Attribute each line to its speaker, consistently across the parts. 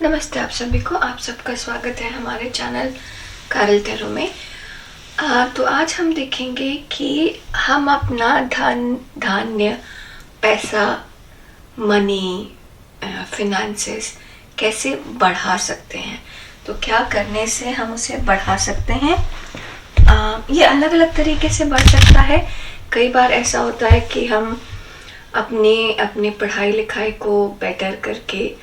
Speaker 1: नमस्ते आप सभी को, आप सबका स्वागत है हमारे चैनल कारल टेरो में। तो आज हम देखेंगे कि हम अपना धान्य, पैसा, मनी, फिनेंसेस कैसे बढ़ा सकते हैं। तो क्या करने से हम उसे बढ़ा सकते हैं। ये अलग अलग तरीके से बढ़ सकता है। कई बार ऐसा होता है कि हम अपनी पढ़ाई लिखाई को बेटर करके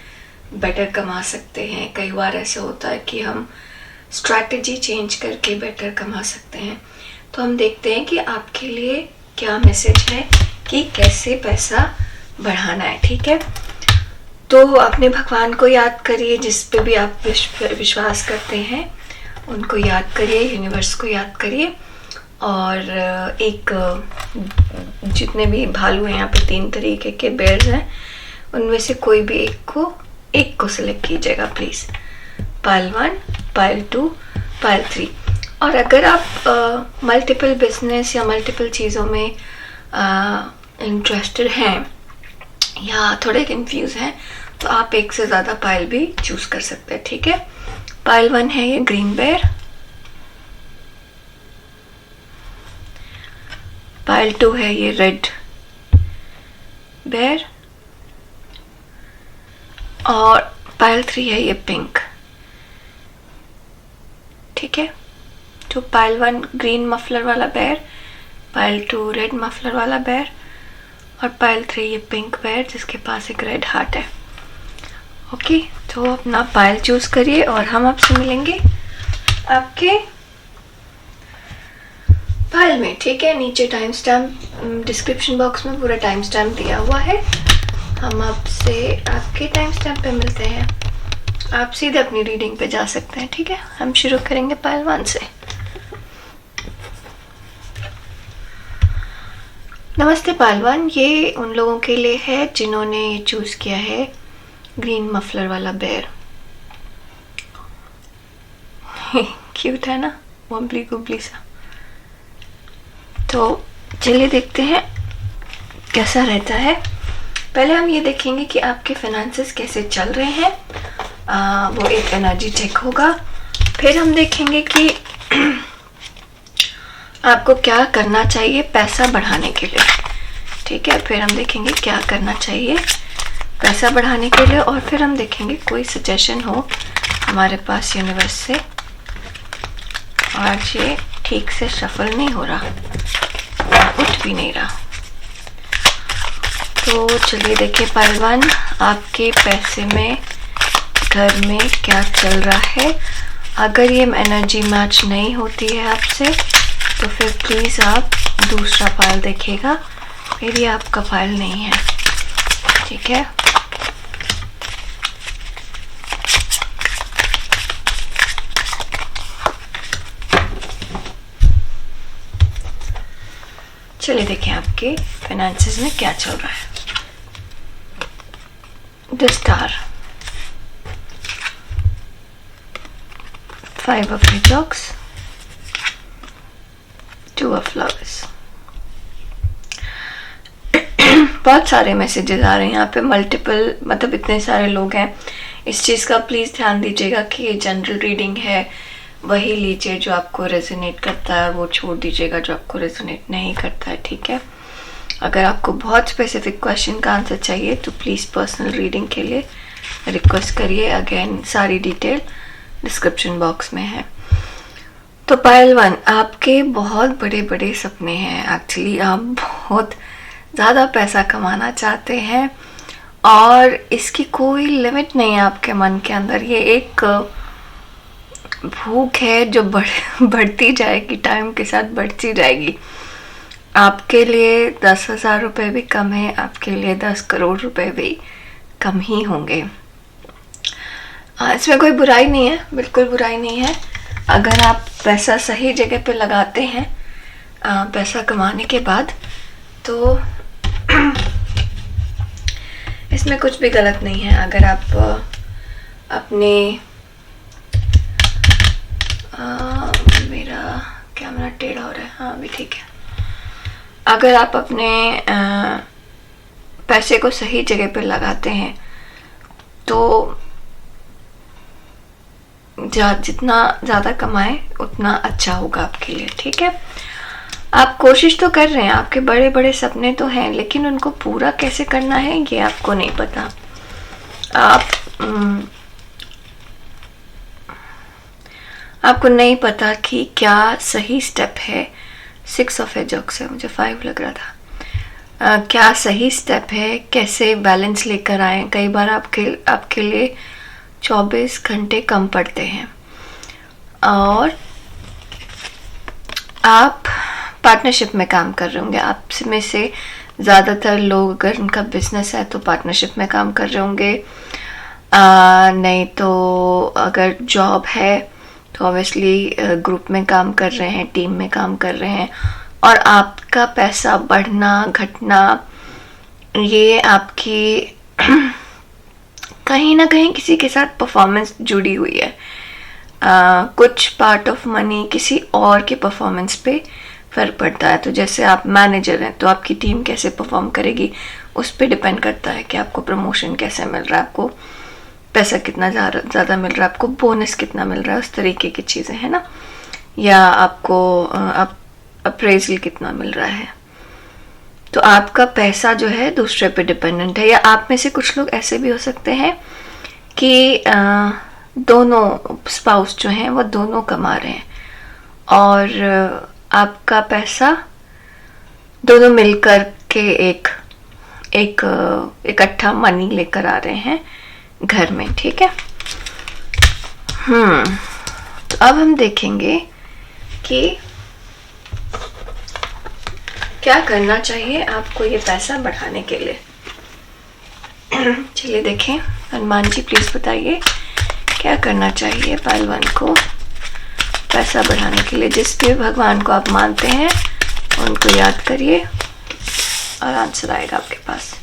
Speaker 1: बेटर कमा सकते हैं। कई बार ऐसा होता है कि हम स्ट्रैटेजी चेंज करके बेटर कमा सकते हैं। तो हम देखते हैं कि आपके लिए क्या मैसेज है कि कैसे पैसा बढ़ाना है। ठीक है, तो अपने भगवान को याद करिए, जिस पे भी आप विश्वास करते हैं उनको याद करिए, यूनिवर्स को याद करिए। और एक जितने भी भालू हैं, यहाँ पे 3 तरीके के बेयर्स हैं, उनमें से कोई भी एक को सिलेक्ट कीजिएगा प्लीज़। Pile 1, pile 2, pile 3। और अगर आप मल्टीपल बिजनेस या मल्टीपल चीज़ों में इंटरेस्टेड हैं या थोड़े कंफ्यूज हैं, तो आप एक से ज़्यादा पाइल भी चूज़ कर सकते हैं। ठीक है, पाइल 1 है ये ग्रीन बेयर, पाइल 2 है ये रेड बेयर, और पाइल 3 है ये पिंक। ठीक है, तो पाइल 1 ग्रीन मफलर वाला बेयर, पाइल 2 रेड मफलर वाला बेयर, और पाइल 3 ये पिंक बेयर जिसके पास एक रेड हार्ट है। ओके, तो अपना पाइल चूज करिए और हम आपसे मिलेंगे आपके पाइल में। ठीक है, नीचे टाइम स्टैम्प डिस्क्रिप्शन बॉक्स में पूरा टाइम स्टैम्प दिया हुआ है। हम आपसे आपके टाइम स्टैम्प पे मिलते हैं। आप सीधे अपनी रीडिंग पे जा सकते हैं। ठीक है, हम शुरू करेंगे पाइल 1 से। नमस्ते पाइल 1, ये उन लोगों के लिए है जिन्होंने ये चूज किया है ग्रीन मफलर वाला बेयर। क्यूट है ना, वम्बली गुबली सा। तो चलिए देखते हैं कैसा रहता है। पहले हम ये देखेंगे कि आपके फाइनेंसेस कैसे चल रहे हैं। वो एक एनर्जी चेक होगा। फिर हम देखेंगे कि आपको क्या करना चाहिए पैसा बढ़ाने के लिए। ठीक है, फिर हम देखेंगे क्या करना चाहिए पैसा बढ़ाने के लिए, और फिर हम देखेंगे कोई सजेशन हो हमारे पास यूनिवर्स से। आज ये ठीक से शफल नहीं हो रहा, उठ भी नहीं रहा। तो चलिए देखिए पाइल 1, आपके पैसे में, घर में क्या चल रहा है। अगर ये एनर्जी मैच नहीं होती है आपसे, तो फिर प्लीज़ आप दूसरा पाइल देखिएगा। फिर ये आपका पाइल नहीं है। ठीक है, चलिए देखें आपके फाइनेंसेस में क्या चल रहा है। The star, 5 of peacocks, 2 of flowers. बहुत सारे मैसेजेस आ रहे हैं यहाँ पे, मल्टीपल, मतलब इतने सारे लोग हैं। इस चीज़ का प्लीज़ ध्यान दीजिएगा कि ये जनरल रीडिंग है, वही लीजिए जो आपको रेजोनेट करता है, वो छोड़ दीजिएगा जो आपको रेजोनेट नहीं करता है। ठीक है, अगर आपको बहुत स्पेसिफिक क्वेश्चन का आंसर चाहिए तो प्लीज़ पर्सनल रीडिंग के लिए रिक्वेस्ट करिए। अगेन सारी डिटेल डिस्क्रिप्शन बॉक्स में है। तो पाइल 1, आपके बहुत बड़े बड़े सपने हैं। एक्चुअली आप बहुत ज़्यादा पैसा कमाना चाहते हैं और इसकी कोई लिमिट नहीं है आपके मन के अंदर। ये एक भूख है जो बढ़ती जाएगी, टाइम के साथ बढ़ती जाएगी। आपके लिए 10,000 रुपये भी कम है, आपके लिए 10 करोड़ रुपए भी कम ही होंगे। इसमें कोई बुराई नहीं है, बिल्कुल बुराई नहीं है। अगर आप पैसा सही जगह पे लगाते हैं पैसा कमाने के बाद, तो इसमें कुछ भी गलत नहीं है। अगर आप अपने मेरा कैमरा टेढ़ा हो रहा है, हाँ अभी ठीक है। अगर आप अपने पैसे को सही जगह पे लगाते हैं तो जितना ज़्यादा कमाएं उतना अच्छा होगा आपके लिए, ठीक है। आप कोशिश तो कर रहे हैं, आपके बड़े बड़े सपने तो हैं, लेकिन उनको पूरा कैसे करना है ये आपको नहीं पता। आपको नहीं पता कि क्या सही स्टेप है। 6 ऑफ एजॉक्स है, मुझे 5 लग रहा था। क्या सही स्टेप है, कैसे बैलेंस लेकर आए। कई बार आपके लिए 24 घंटे कम पड़ते हैं और आप पार्टनरशिप में काम कर रहे होंगे। आप में से ज़्यादातर लोग अगर उनका बिजनेस है तो पार्टनरशिप में काम कर रहे होंगे, नहीं तो अगर जॉब है तो ऑब्वियसली ग्रुप में काम कर रहे हैं, टीम में काम कर रहे हैं। और आपका पैसा बढ़ना घटना ये आपकी कहीं ना कहीं किसी के साथ परफॉर्मेंस जुड़ी हुई है। कुछ पार्ट ऑफ मनी किसी और के परफॉर्मेंस पे फर्क पड़ता है। तो जैसे आप मैनेजर हैं तो आपकी टीम कैसे परफॉर्म करेगी उस पर डिपेंड करता है कि आपको प्रमोशन कैसे मिल रहा है, आपको पैसा कितना ज़्यादा मिल रहा है, आपको बोनस कितना मिल रहा है, उस तरीके की चीज़ें हैं ना, या आपको अप्रेजल कितना मिल रहा है। तो आपका पैसा जो है दूसरे पे डिपेंडेंट है। या आप में से कुछ लोग ऐसे भी हो सकते हैं कि दोनों स्पाउस जो हैं वो दोनों कमा रहे हैं और आपका पैसा दोनों मिलकर के एक इकट्ठा मनी लेकर आ रहे हैं घर में, ठीक है। तो अब हम देखेंगे कि क्या करना चाहिए आपको ये पैसा बढ़ाने के लिए। चलिए देखें, हनुमान जी प्लीज बताइए क्या करना चाहिए पहलवान को पैसा बढ़ाने के लिए। जिस भी भगवान को आप मानते हैं उनको याद करिए और आंसर आएगा आपके पास।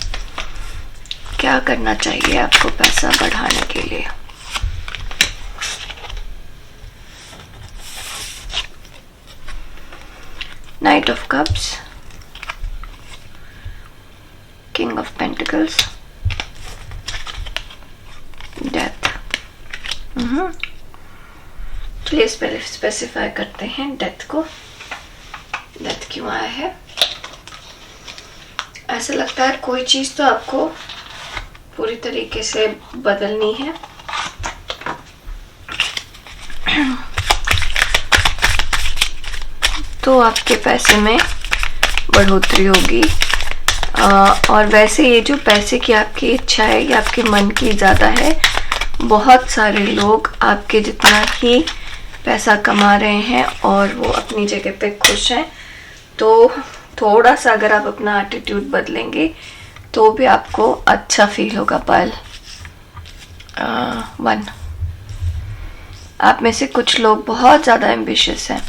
Speaker 1: क्या करना चाहिए आपको पैसा बढ़ाने के लिए। Night of cups, king of pentacles, death. चलिए स्पेसिफाई करते हैं डेथ को। डेथ क्यों आया है? ऐसा लगता है कोई चीज तो आपको पूरी तरीके से बदलनी है। तो आपके पैसे में बढ़ोतरी होगी। और वैसे ये जो पैसे की आपकी इच्छा है ये आपके मन की ज़्यादा है। बहुत सारे लोग आपके जितना ही पैसा कमा रहे हैं और वो अपनी जगह पे खुश हैं। तो थोड़ा सा अगर आप अपना एटीट्यूड बदलेंगे तो भी आपको अच्छा फील होगा। पायल 1, आप में से कुछ लोग बहुत ज़्यादा एम्बिशियस हैं।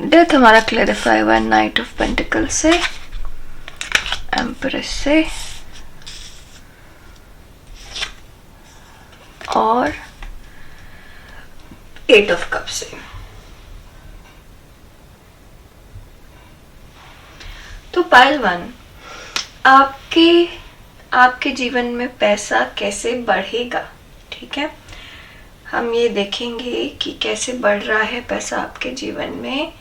Speaker 1: डेथ हमारा क्लैरिफाई हुआ नाइट ऑफ पेंटिकल से, एम्प्रेस से और 8 ऑफ कप से। तो पायल 1, आपके जीवन में पैसा कैसे बढ़ेगा, ठीक है। हम ये देखेंगे कि कैसे बढ़ रहा है पैसा आपके जीवन में।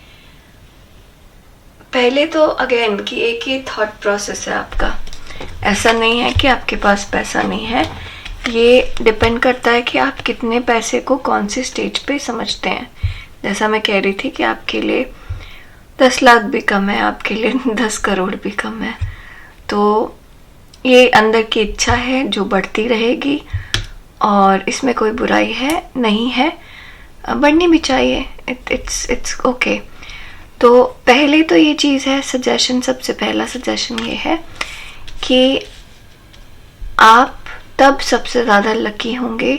Speaker 1: पहले तो अगेन कि एक ही थॉट प्रोसेस है आपका। ऐसा नहीं है कि आपके पास पैसा नहीं है, ये डिपेंड करता है कि आप कितने पैसे को कौन सी स्टेज पे समझते हैं। जैसा मैं कह रही थी कि आपके लिए 10 लाख भी कम है, आपके लिए 10 करोड़ भी कम है। तो ये अंदर की इच्छा है जो बढ़ती रहेगी और इसमें कोई बुराई है नहीं है, बढ़नी भी चाहिए। It's okay. तो पहले तो ये चीज़ है, सजेशन, सबसे पहला सजेशन ये है कि आप तब सबसे ज़्यादा लकी होंगे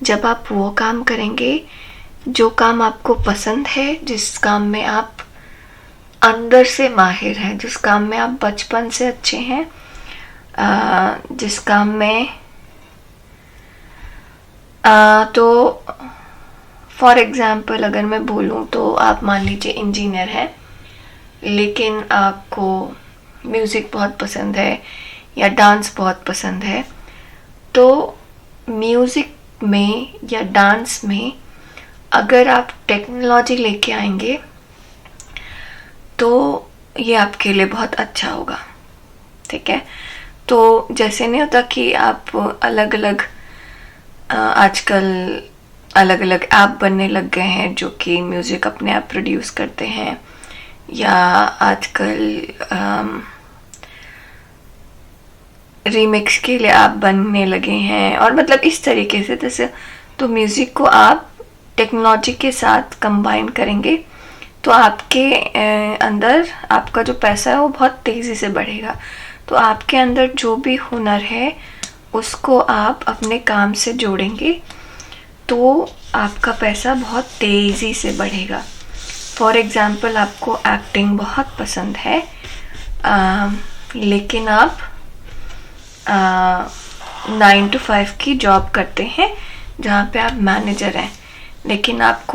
Speaker 1: जब आप वो काम करेंगे जो काम आपको पसंद है, जिस काम में आप अंदर से माहिर हैं, जिस काम में आप बचपन से अच्छे हैं, जिस काम में तो फॉर एग्ज़ाम्पल अगर मैं बोलूँ तो आप मान लीजिए इंजीनियर हैं लेकिन आपको म्यूज़िक बहुत पसंद है या डांस बहुत पसंद है। तो म्यूज़िक में या डांस में अगर आप टेक्नोलॉजी लेके आएंगे तो ये आपके लिए बहुत अच्छा होगा, ठीक है। तो जैसे नहीं होता कि आप अलग अलग आजकल अलग अलग ऐप बनने लग गए हैं जो कि म्यूज़िक अपने आप प्रोड्यूस करते हैं, या आजकल रीमिक्स के लिए ऐप बनने लगे हैं, और मतलब इस तरीके से जैसे तो म्यूज़िक को आप टेक्नोलॉजी के साथ कंबाइन करेंगे तो आपके अंदर आपका जो पैसा है वो बहुत तेज़ी से बढ़ेगा। तो आपके अंदर जो भी हुनर है उसको आप अपने काम से जोड़ेंगे तो आपका पैसा बहुत तेज़ी से बढ़ेगा। फॉर एग्ज़ाम्पल, आपको एक्टिंग बहुत पसंद है, लेकिन आप 9 to 5 की जॉब करते हैं जहाँ पे आप मैनेजर हैं, लेकिन आप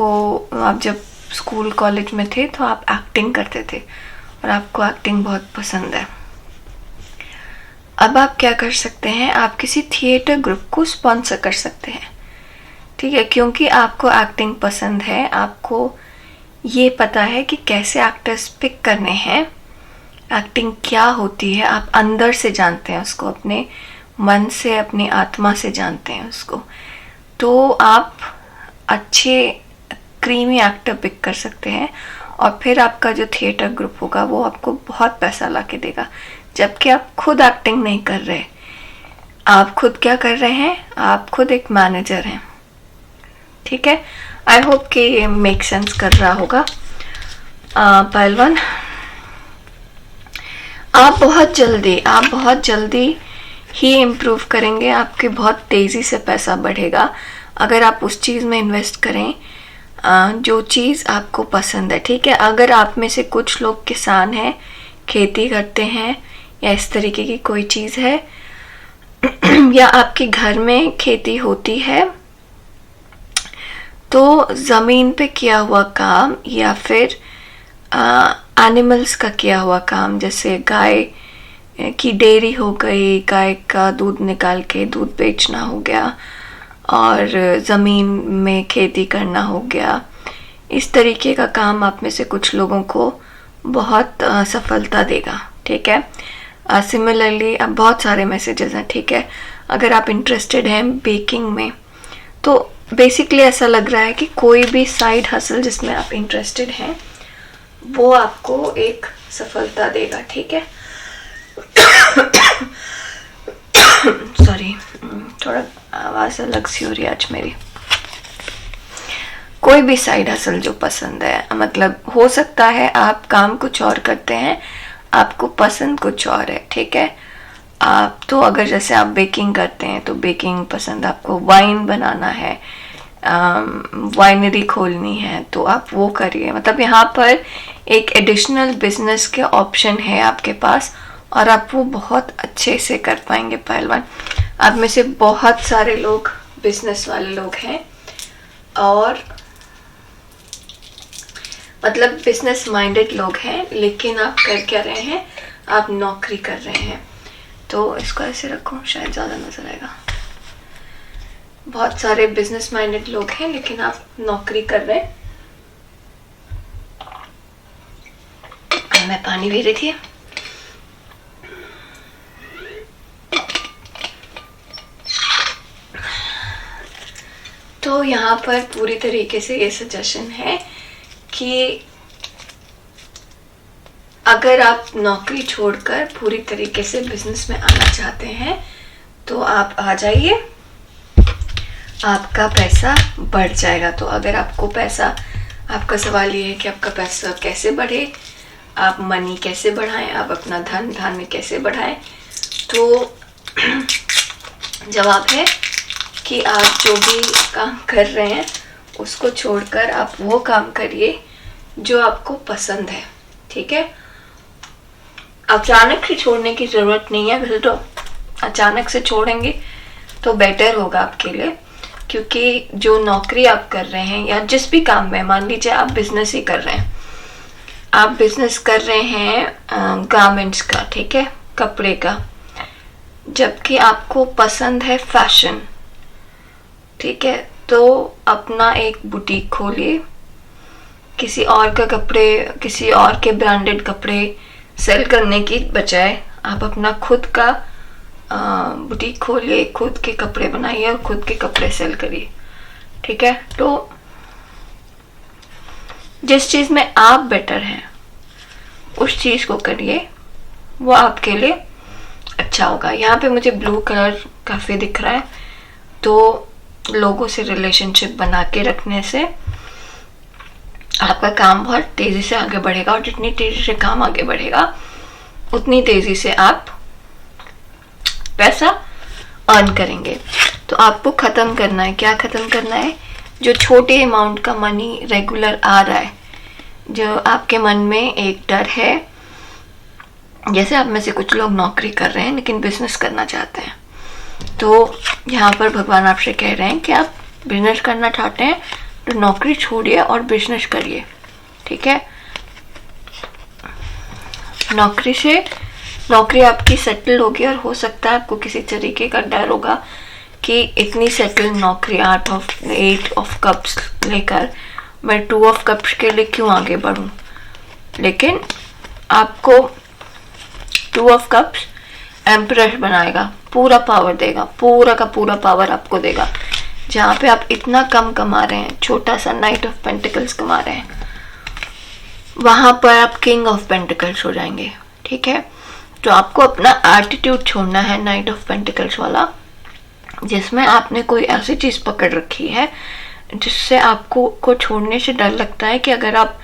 Speaker 1: जब स्कूल कॉलेज में थे तो आप एक्टिंग करते थे और आपको एक्टिंग बहुत पसंद है। अब आप क्या कर सकते हैं, आप किसी थिएटर ग्रुप को स्पॉन्सर कर सकते हैं, ठीक है, क्योंकि आपको एक्टिंग पसंद है, आपको ये पता है कि कैसे एक्टर्स पिक करने हैं, एक्टिंग क्या होती है, आप अंदर से जानते हैं उसको, अपने मन से अपनी आत्मा से जानते हैं उसको, तो आप अच्छे क्रीमी एक्टर पिक कर सकते हैं और फिर आपका जो थिएटर ग्रुप होगा वो आपको बहुत पैसा ला के देगा। जबकि आप खुद एक्टिंग नहीं कर रहे, आप खुद क्या कर रहे हैं, आप खुद एक मैनेजर हैं, ठीक है। आई होप कि ये मेक सेंस कर रहा होगा। पहलवान, आप बहुत जल्दी ही इम्प्रूव करेंगे, आपके बहुत तेज़ी से पैसा बढ़ेगा अगर आप उस चीज़ में इन्वेस्ट करें जो चीज़ आपको पसंद है, ठीक है। अगर आप में से कुछ लोग किसान हैं, खेती करते हैं, या इस तरीके की कोई चीज़ है, या आपके घर में खेती होती है, तो ज़मीन पे किया हुआ काम या फिर एनिमल्स का किया हुआ काम, जैसे गाय की डेयरी हो गई, गाय का दूध निकाल के दूध बेचना हो गया, और ज़मीन में खेती करना हो गया, इस तरीके का काम आप में से कुछ लोगों को बहुत सफलता देगा, ठीक है। सिमिलरली अब बहुत सारे मैसेजेस हैं, ठीक है। अगर आप इंटरेस्टेड हैं बेकिंग में, तो बेसिकली ऐसा लग रहा है कि कोई भी साइड हसल जिसमें आप इंटरेस्टेड हैं वो आपको एक सफलता देगा, ठीक है। सॉरी, थोड़ा आवाज़ अलग सी हो रही है आज मेरी। कोई भी साइड हसल जो पसंद है, मतलब हो सकता है आप काम कुछ और करते हैं, आपको पसंद कुछ और है, ठीक है। आप तो अगर जैसे आप बेकिंग करते हैं तो बेकिंग पसंद, आपको वाइन बनाना है, वाइनरी खोलनी है, तो आप वो करिए। मतलब यहाँ पर एक एडिशनल बिजनेस के ऑप्शन है आपके पास और आप वो बहुत अच्छे से कर पाएंगे। पहलवान, आप में से बहुत सारे लोग बिजनेस वाले लोग हैं और मतलब बिजनेस माइंडेड लोग हैं, लेकिन आप कर क्या रहे हैं, आप नौकरी कर रहे हैं। तो इसको ऐसे रखो, शायद ज़्यादा नजर आएगा। बहुत सारे बिजनेस माइंडेड लोग हैं लेकिन आप नौकरी कर रहे हैं। मैं पानी पी रही थी। तो यहाँ पर पूरी तरीके से ये सजेशन है कि अगर आप नौकरी छोड़कर पूरी तरीके से बिजनेस में आना चाहते हैं तो आप आ जाइए, आपका पैसा बढ़ जाएगा। तो अगर आपको पैसा, आपका सवाल ये है कि आपका पैसा कैसे बढ़े, आप मनी कैसे बढ़ाएं, आप अपना धन धान्य कैसे बढ़ाएं, तो जवाब है कि आप जो भी काम कर रहे हैं उसको छोड़कर आप वो काम करिए जो आपको पसंद है, ठीक है। अचानक से छोड़ने की ज़रूरत नहीं है, वैसे तो अचानक से छोड़ेंगे तो बेटर होगा आपके लिए, क्योंकि जो नौकरी आप कर रहे हैं या जिस भी काम में, मान लीजिए आप बिजनेस ही कर रहे हैं, आप बिजनेस कर रहे हैं गारमेंट्स का, ठीक है, कपड़े का, जबकि आपको पसंद है फैशन, ठीक है, तो अपना एक बुटीक खोलिए, किसी और के ब्रांडेड कपड़े सेल करने की बजाय आप अपना खुद का बुटीक खोलिए, खुद के कपड़े बनाइए और खुद के कपड़े सेल करिए। ठीक है, तो जिस चीज़ में आप बेटर हैं उस चीज़ को करिए, वो आपके लिए अच्छा होगा। यहाँ पे मुझे ब्लू कलर काफ़ी दिख रहा है, तो लोगों से रिलेशनशिप बना के रखने से आपका काम बहुत तेज़ी से आगे बढ़ेगा, और जितनी तेज़ी से काम आगे बढ़ेगा उतनी तेज़ी से आप पैसा अर्न करेंगे। तो आपको ख़त्म करना है, क्या ख़त्म करना है? जो छोटे अमाउंट का मनी रेगुलर आ रहा है, जो आपके मन में एक डर है, जैसे आप में से कुछ लोग नौकरी कर रहे हैं लेकिन बिजनेस करना चाहते हैं, तो यहाँ पर भगवान आपसे कह रहे हैं कि आप बिजनेस करना चाहते हैं तो नौकरी छोड़िए और बिजनेस करिए। ठीक है, नौकरी आपकी सेटल होगी, और हो सकता है आपको किसी तरीके का डर होगा कि इतनी सेटल नौकरी 8 ऑफ कप्स लेकर मैं 2 ऑफ कप्स के लिए क्यों आगे बढ़ूं। लेकिन आपको 2 ऑफ कप्स एम्प्रेस बनाएगा, पूरा पावर देगा, पूरा का पूरा पावर आपको देगा। जहाँ पे आप इतना कम कमा रहे हैं, छोटा सा नाइट ऑफ पेंटिकल्स कमा रहे हैं, वहाँ पर आप किंग ऑफ पेंटिकल्स हो जाएंगे। ठीक है, तो आपको अपना एटीट्यूड छोड़ना है नाइट ऑफ पेंटिकल्स वाला, जिसमें आपने कोई ऐसी चीज़ पकड़ रखी है जिससे आपको छोड़ने से डर लगता है कि अगर आप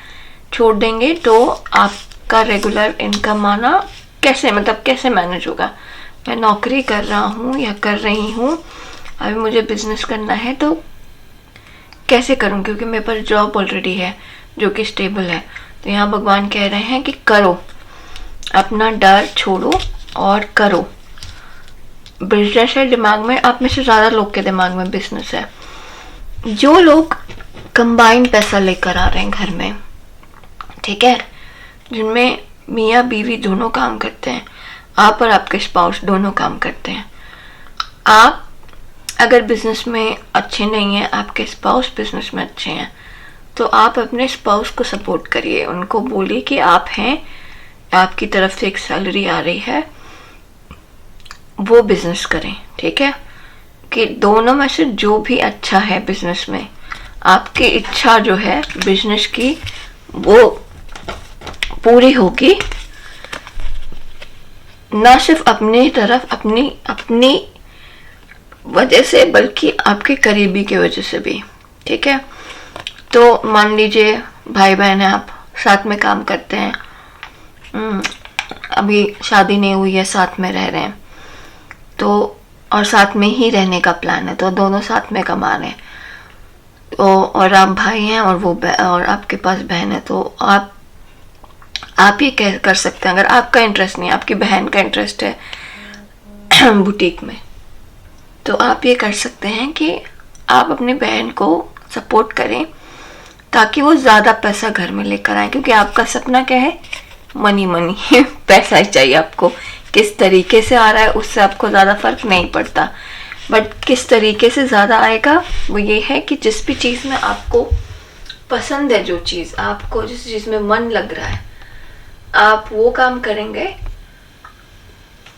Speaker 1: छोड़ देंगे तो आपका रेगुलर इनकम आना कैसे मैनेज होगा। मैं नौकरी कर रहा हूँ या कर रही हूँ, अभी मुझे बिजनेस करना है तो कैसे करूँ, क्योंकि मेरे पास जॉब ऑलरेडी है जो कि स्टेबल है। तो यहाँ भगवान कह रहे हैं कि करो, अपना डर छोड़ो और करो। बिजनेस है दिमाग में, आप में से ज़्यादा लोग के दिमाग में बिजनेस है। जो लोग कंबाइंड पैसा लेकर आ रहे हैं घर में, ठीक है, जिनमें मियाँ बीवी दोनों काम करते हैं, आप और आपके स्पाउस दोनों काम करते हैं। आप अगर बिजनेस में अच्छे नहीं हैं, आपके स्पाउस बिजनेस में अच्छे हैं, तो आप अपने स्पाउस को सपोर्ट करिए, उनको बोलिए कि आप हैं, आपकी तरफ से एक सैलरी आ रही है, वो बिजनेस करें। ठीक है, कि दोनों में से जो भी अच्छा है बिजनेस में, आपकी इच्छा जो है बिजनेस की वो पूरी होगी, ना सिर्फ अपनी तरफ अपनी वजह से, बल्कि आपके करीबी की वजह से भी। ठीक है, तो मान लीजिए भाई बहन है, आप साथ में काम करते हैं, अभी शादी नहीं हुई है, साथ में रह रहे हैं, तो और साथ में ही रहने का प्लान है, तो दोनों साथ में कमा रहे हैं, तो और आप भाई हैं और आपके पास बहन है, तो आप ये कर सकते हैं। अगर आपका इंटरेस्ट नहीं है, आपकी बहन का इंटरेस्ट है बुटीक में, तो आप ये कर सकते हैं कि आप अपनी बहन को सपोर्ट करें ताकि वो ज़्यादा पैसा घर में लेकर आए, क्योंकि आपका सपना क्या है? मनी पैसा ही चाहिए आपको। किस तरीके से आ रहा है उससे आपको ज़्यादा फर्क नहीं पड़ता, बट किस तरीके से ज़्यादा आएगा वो ये है कि जिस भी चीज़ में आपको पसंद है, जो चीज़ आपको, जिस चीज़ में मन लग रहा है, आप वो काम करेंगे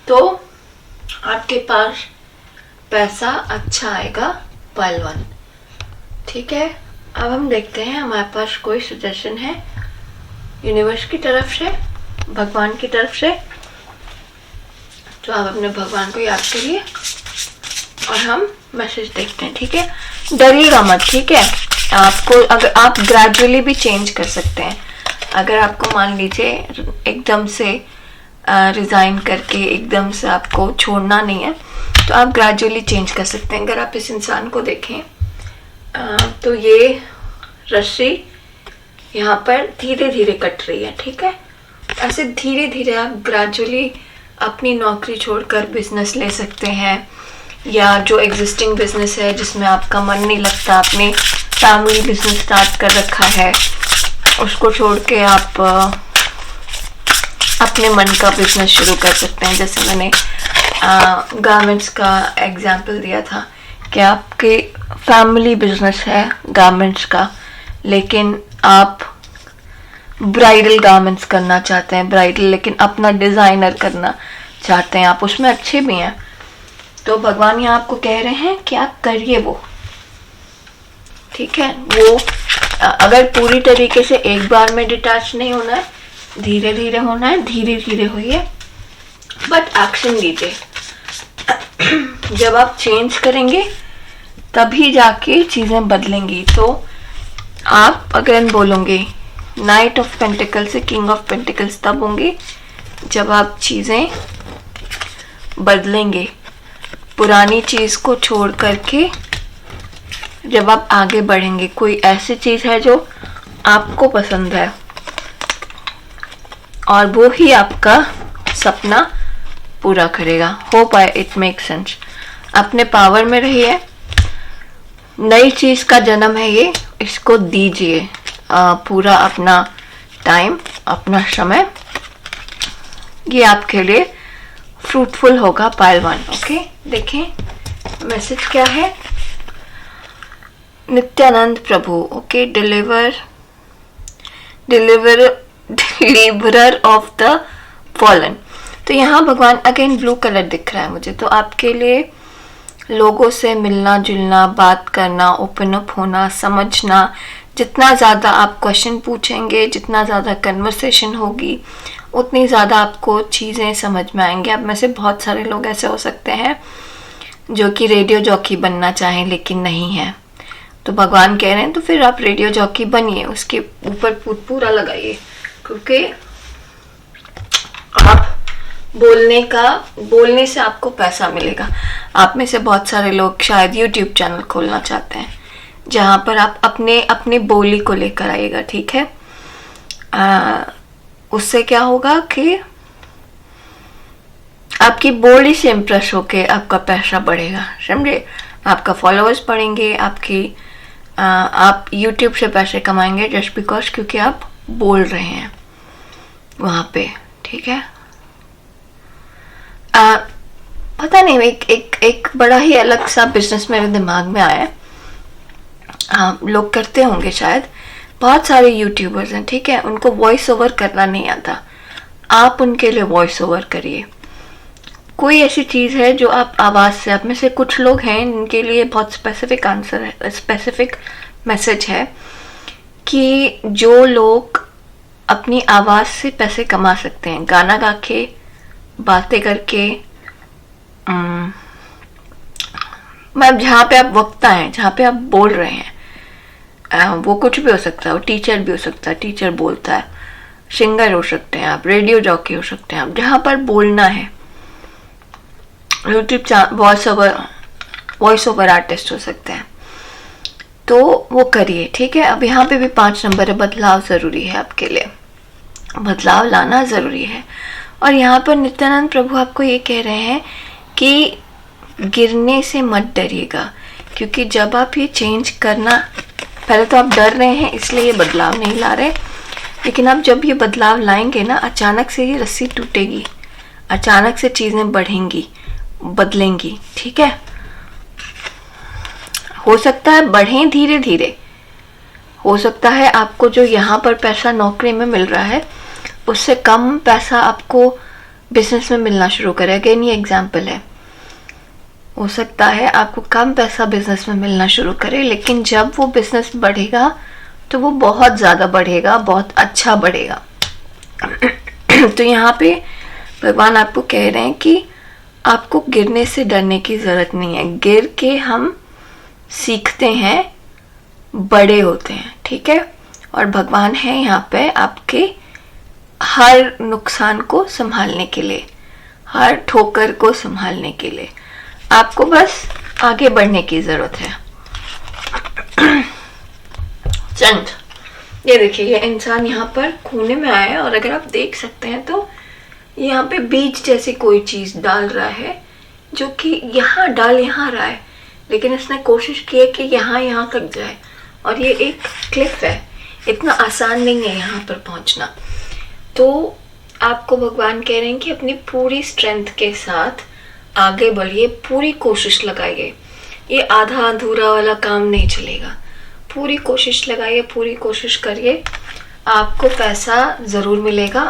Speaker 1: तो आपके पास पैसा अच्छा आएगा पल वन। ठीक है, अब हम देखते हैं हमारे पास कोई सजेशन है यूनिवर्स की तरफ से, भगवान की तरफ से, तो आप अपने भगवान को याद करिए और हम मैसेज देखते हैं। ठीक है, डरिएगा मत। ठीक है, आपको अगर आप ग्रेजुअली भी चेंज कर सकते हैं, अगर आपको मान लीजिए एकदम से रिज़ाइन करके एकदम से आपको छोड़ना नहीं है, तो आप ग्रेजुअली चेंज कर सकते हैं। अगर आप इस इंसान को देखें तो ये रस्सी यहाँ पर धीरे धीरे कट रही है। ठीक है, ऐसे धीरे धीरे आप ग्रेजुअली अपनी नौकरी छोड़कर बिजनेस ले सकते हैं, या जो एग्जिस्टिंग बिजनेस है जिसमें आपका मन नहीं लगता, आपने फैमिली बिजनेस स्टार्ट कर रखा है, उसको छोड़ के आप अपने मन का बिजनेस शुरू कर सकते हैं। जैसे मैंने गारमेंट्स का एग्जाम्पल दिया था कि आपके फैमिली बिजनेस है गारमेंट्स का, लेकिन आप ब्राइडल गारमेंट्स करना चाहते हैं, ब्राइडल लेकिन अपना डिज़ाइनर करना चाहते हैं, आप उसमें अच्छे भी हैं, तो भगवान यहाँ आपको कह रहे हैं कि आप करिए वो, ठीक है। वो अगर पूरी तरीके से एक बार में डिटैच नहीं होना है, धीरे धीरे होना है, धीरे धीरे होइए, बट एक्शन लीजिए। जब आप चेंज करेंगे तभी जाके चीज़ें बदलेंगी। तो आप अगर बोलोगे नाइट ऑफ पेंटिकल से किंग ऑफ पेंटिकल्स तब होंगे जब आप चीज़ें बदलेंगे, पुरानी चीज़ को छोड़ करके जब आप आगे बढ़ेंगे। कोई ऐसी चीज़ है जो आपको पसंद है और वो ही आपका सपना पूरा करेगा। Hope it make sense. अपने पावर में रहिए, नई चीज़ का जन्म है ये, इसको दीजिए पूरा अपना टाइम, अपना समय, ये आपके लिए फ्रूटफुल होगा। Pile 1, okay. देखें मैसेज क्या है। Nityananda Prabhu, okay, deliverer of the fallen. तो यहाँ भगवान अगेन ब्लू कलर दिख रहा है मुझे, तो आपके लिए लोगों से मिलना जुलना, बात करना, ओपन अप होना, समझना, जितना ज़्यादा आप क्वेश्चन पूछेंगे, जितना ज़्यादा कन्वर्सेशन होगी, उतनी ज़्यादा आपको चीज़ें समझ में आएंगी। आप में से बहुत सारे लोग ऐसे हो सकते हैं जो कि रेडियो जॉकी बनना चाहें लेकिन नहीं है, तो भगवान कह रहे हैं तो फिर आप रेडियो जॉकी बनिए, उसके ऊपर पूरा लगाइए, क्योंकि आप बोलने से आपको पैसा मिलेगा। आप में से बहुत सारे लोग शायद यूट्यूब चैनल खोलना चाहते हैं जहाँ पर आप अपने बोली को लेकर आइएगा, ठीक है। उससे क्या होगा कि आपकी बोली से इम्प्रेस होके आपका पैसा बढ़ेगा, समझे। आपका फॉलोअर्स बढ़ेंगे, आप यूट्यूब से पैसे कमाएंगे जस्ट बिकॉज क्योंकि आप बोल रहे हैं वहाँ पे, ठीक है। पता नहीं, एक बड़ा ही अलग सा बिजनेस मेरे दिमाग में आया है। लोग करते होंगे शायद, बहुत सारे यूट्यूबर्स हैं, ठीक है, उनको वॉइस ओवर करना नहीं आता, आप उनके लिए वॉइस ओवर करिए। कोई ऐसी चीज़ है जो आप आवाज़ से, आप में से कुछ लोग हैं जिनके लिए बहुत स्पेसिफिक आंसर है, स्पेसिफिक मैसेज है कि जो लोग अपनी आवाज़ से पैसे कमा सकते हैं, गाना गा के, बातें करके, मतलब जहाँ पे आप वक्ता हैं, जहाँ पे आप बोल रहे हैं, वो कुछ भी हो सकता है, वो टीचर भी हो सकता है, टीचर बोलता है, सिंगर हो सकते हैं आप, रेडियो जॉकी हो सकते हैं आप, जहाँ पर बोलना है, यूट्यूब वॉइस ओवर आर्टिस्ट हो सकते हैं, तो वो करिए, ठीक है। अब यहाँ पे भी 5 नंबर है, बदलाव ज़रूरी है आपके लिए, बदलाव लाना ज़रूरी है। और यहाँ पर नित्यानंद प्रभु आपको ये कह रहे हैं कि गिरने से मत डरिएगा, क्योंकि जब आप ये चेंज करना, पहले तो आप डर रहे हैं इसलिए ये बदलाव नहीं ला रहे, लेकिन आप जब ये बदलाव लाएंगे ना, अचानक से ये रस्सी टूटेगी, अचानक से चीज़ें बढ़ेंगी, बदलेंगी, ठीक है। हो सकता है बढ़ें धीरे धीरे, हो सकता है आपको जो यहाँ पर पैसा नौकरी में मिल रहा है उससे कम पैसा आपको बिजनेस में मिलना शुरू करे। अगेन ये एग्जाम्पल है, हो सकता है आपको कम पैसा बिजनेस में मिलना शुरू करे, लेकिन जब वो बिजनेस बढ़ेगा तो वो बहुत ज़्यादा बढ़ेगा, बहुत अच्छा बढ़ेगा। तो यहाँ पे भगवान आपको कह रहे हैं कि आपको गिरने से डरने की ज़रूरत नहीं है, गिर के हम सीखते हैं, बड़े होते हैं, ठीक है। और भगवान है यहाँ पे आपके हर नुकसान को संभालने के लिए, हर ठोकर को संभालने के लिए, आपको बस आगे बढ़ने की ज़रूरत है। चंद, ये देखिए, ये इंसान यहाँ पर कोने में आया है और अगर आप देख सकते हैं तो यहाँ पे बीज जैसी कोई चीज़ डाल रहा है, जो कि यहाँ डाल यहाँ रहा है, लेकिन इसने कोशिश की है कि यहाँ तक जाए, और ये एक क्लिफ है, इतना आसान नहीं है यहाँ पर पहुँचना। तो आपको भगवान कह रहे हैं कि अपनी पूरी स्ट्रेंथ के साथ आगे बढ़िए, पूरी कोशिश लगाइए। ये आधा अधूरा वाला काम नहीं चलेगा। पूरी कोशिश लगाइए, पूरी कोशिश करिए, आपको पैसा ज़रूर मिलेगा।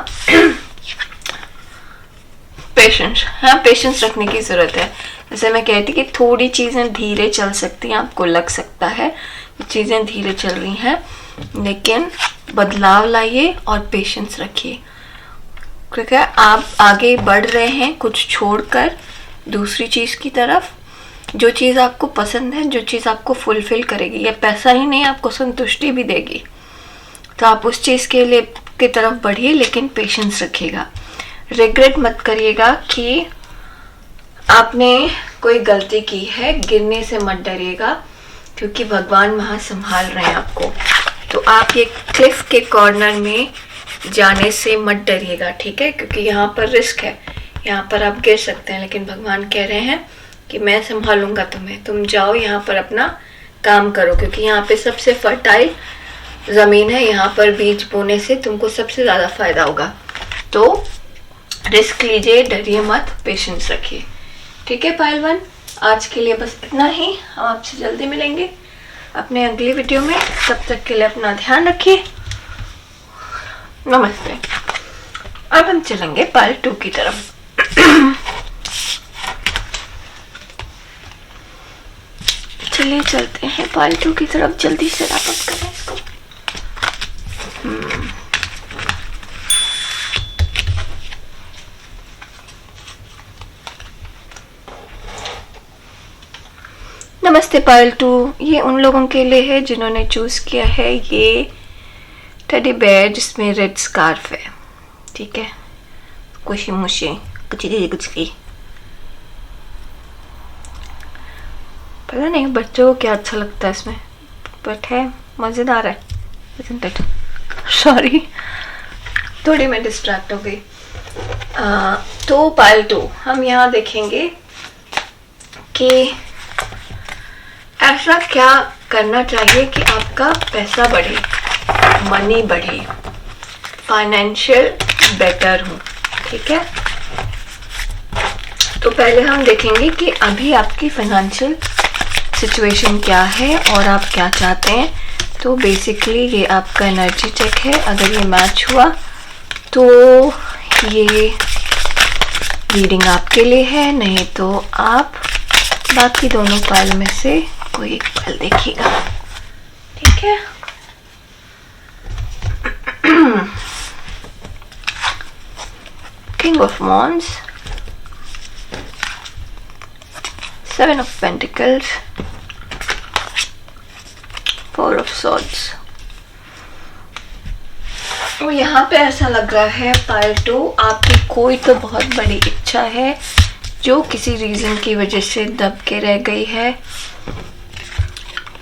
Speaker 1: पेशेंस, हाँ पेशेंस रखने की ज़रूरत है। जैसे मैं कहती कि थोड़ी चीज़ें धीरे चल सकती हैं, आपको लग सकता है चीज़ें धीरे चल रही हैं, लेकिन बदलाव लाइए और पेशेंस रखिए, क्योंकि आप आगे बढ़ रहे हैं कुछ छोड़कर दूसरी चीज़ की तरफ। जो चीज़ आपको पसंद है, जो चीज़ आपको फुलफिल करेगी, या पैसा ही नहीं आपको संतुष्टि भी देगी, तो आप उस चीज़ के लिए की तरफ बढ़िए, लेकिन पेशेंस रखिएगा। रिग्रेट मत करिएगा कि आपने कोई गलती की है, गिरने से मत डरिएगा, क्योंकि भगवान वहाँ संभाल रहे हैं आपको। तो आप ये क्लिफ के कॉर्नर में जाने से मत डरिएगा, ठीक है, क्योंकि यहाँ पर रिस्क है, यहाँ पर आप गिर सकते हैं, लेकिन भगवान कह रहे हैं कि मैं संभालूंगा तुम्हें, तुम जाओ यहाँ पर अपना काम करो, क्योंकि यहाँ पे सबसे फर्टाइल ज़मीन है, यहाँ पर बीज बोने से तुमको सबसे ज़्यादा फायदा होगा। तो रिस्क लीजिए, डरिए मत, पेशेंस रखिए, ठीक है पायल 1। आज के लिए बस इतना ही, हम आपसे जल्दी मिलेंगे अपने अगली वीडियो में। तब तक के लिए अपना ध्यान रखिए, नमस्ते। अब हम चलेंगे पायल 2 की तरफ। चलिए चलते हैं पायल 2 की तरफ, जल्दी से रैप अप करें इसको। नमस्ते पायल 2, ये उन लोगों के लिए है जिन्होंने चूज़ किया है ये टेडी बेयर जिसमें रेड स्कार्फ है, ठीक है, खुशी मुशी कुछ की पता नहीं बच्चों को क्या अच्छा लगता है इसमें, बट है मज़ेदार है, isn't it? सॉरी, थोड़ी मैं डिस्ट्रैक्ट हो गई। तो पायल 2 हम यहाँ देखेंगे कि ऐसा क्या करना चाहिए कि आपका पैसा बढ़े, मनी बढ़े, फाइनेंशियल बेटर हो, ठीक है। तो पहले हम देखेंगे कि अभी आपकी फाइनेंशियल सिचुएशन क्या है और आप क्या चाहते हैं। तो बेसिकली ये आपका एनर्जी चेक है, अगर ये मैच हुआ तो ये रीडिंग आपके लिए है, नहीं तो आप बाकी दोनों पायल में से कोई एक पायल देखिएगा, ठीक है। King of Wands, 7 of Pentacles, 4 of Swords। और यहाँ पे ऐसा लग रहा है पायल 2 आपकी कोई तो बहुत बड़ी इच्छा है जो किसी रीज़न की वजह से दब के रह गई है,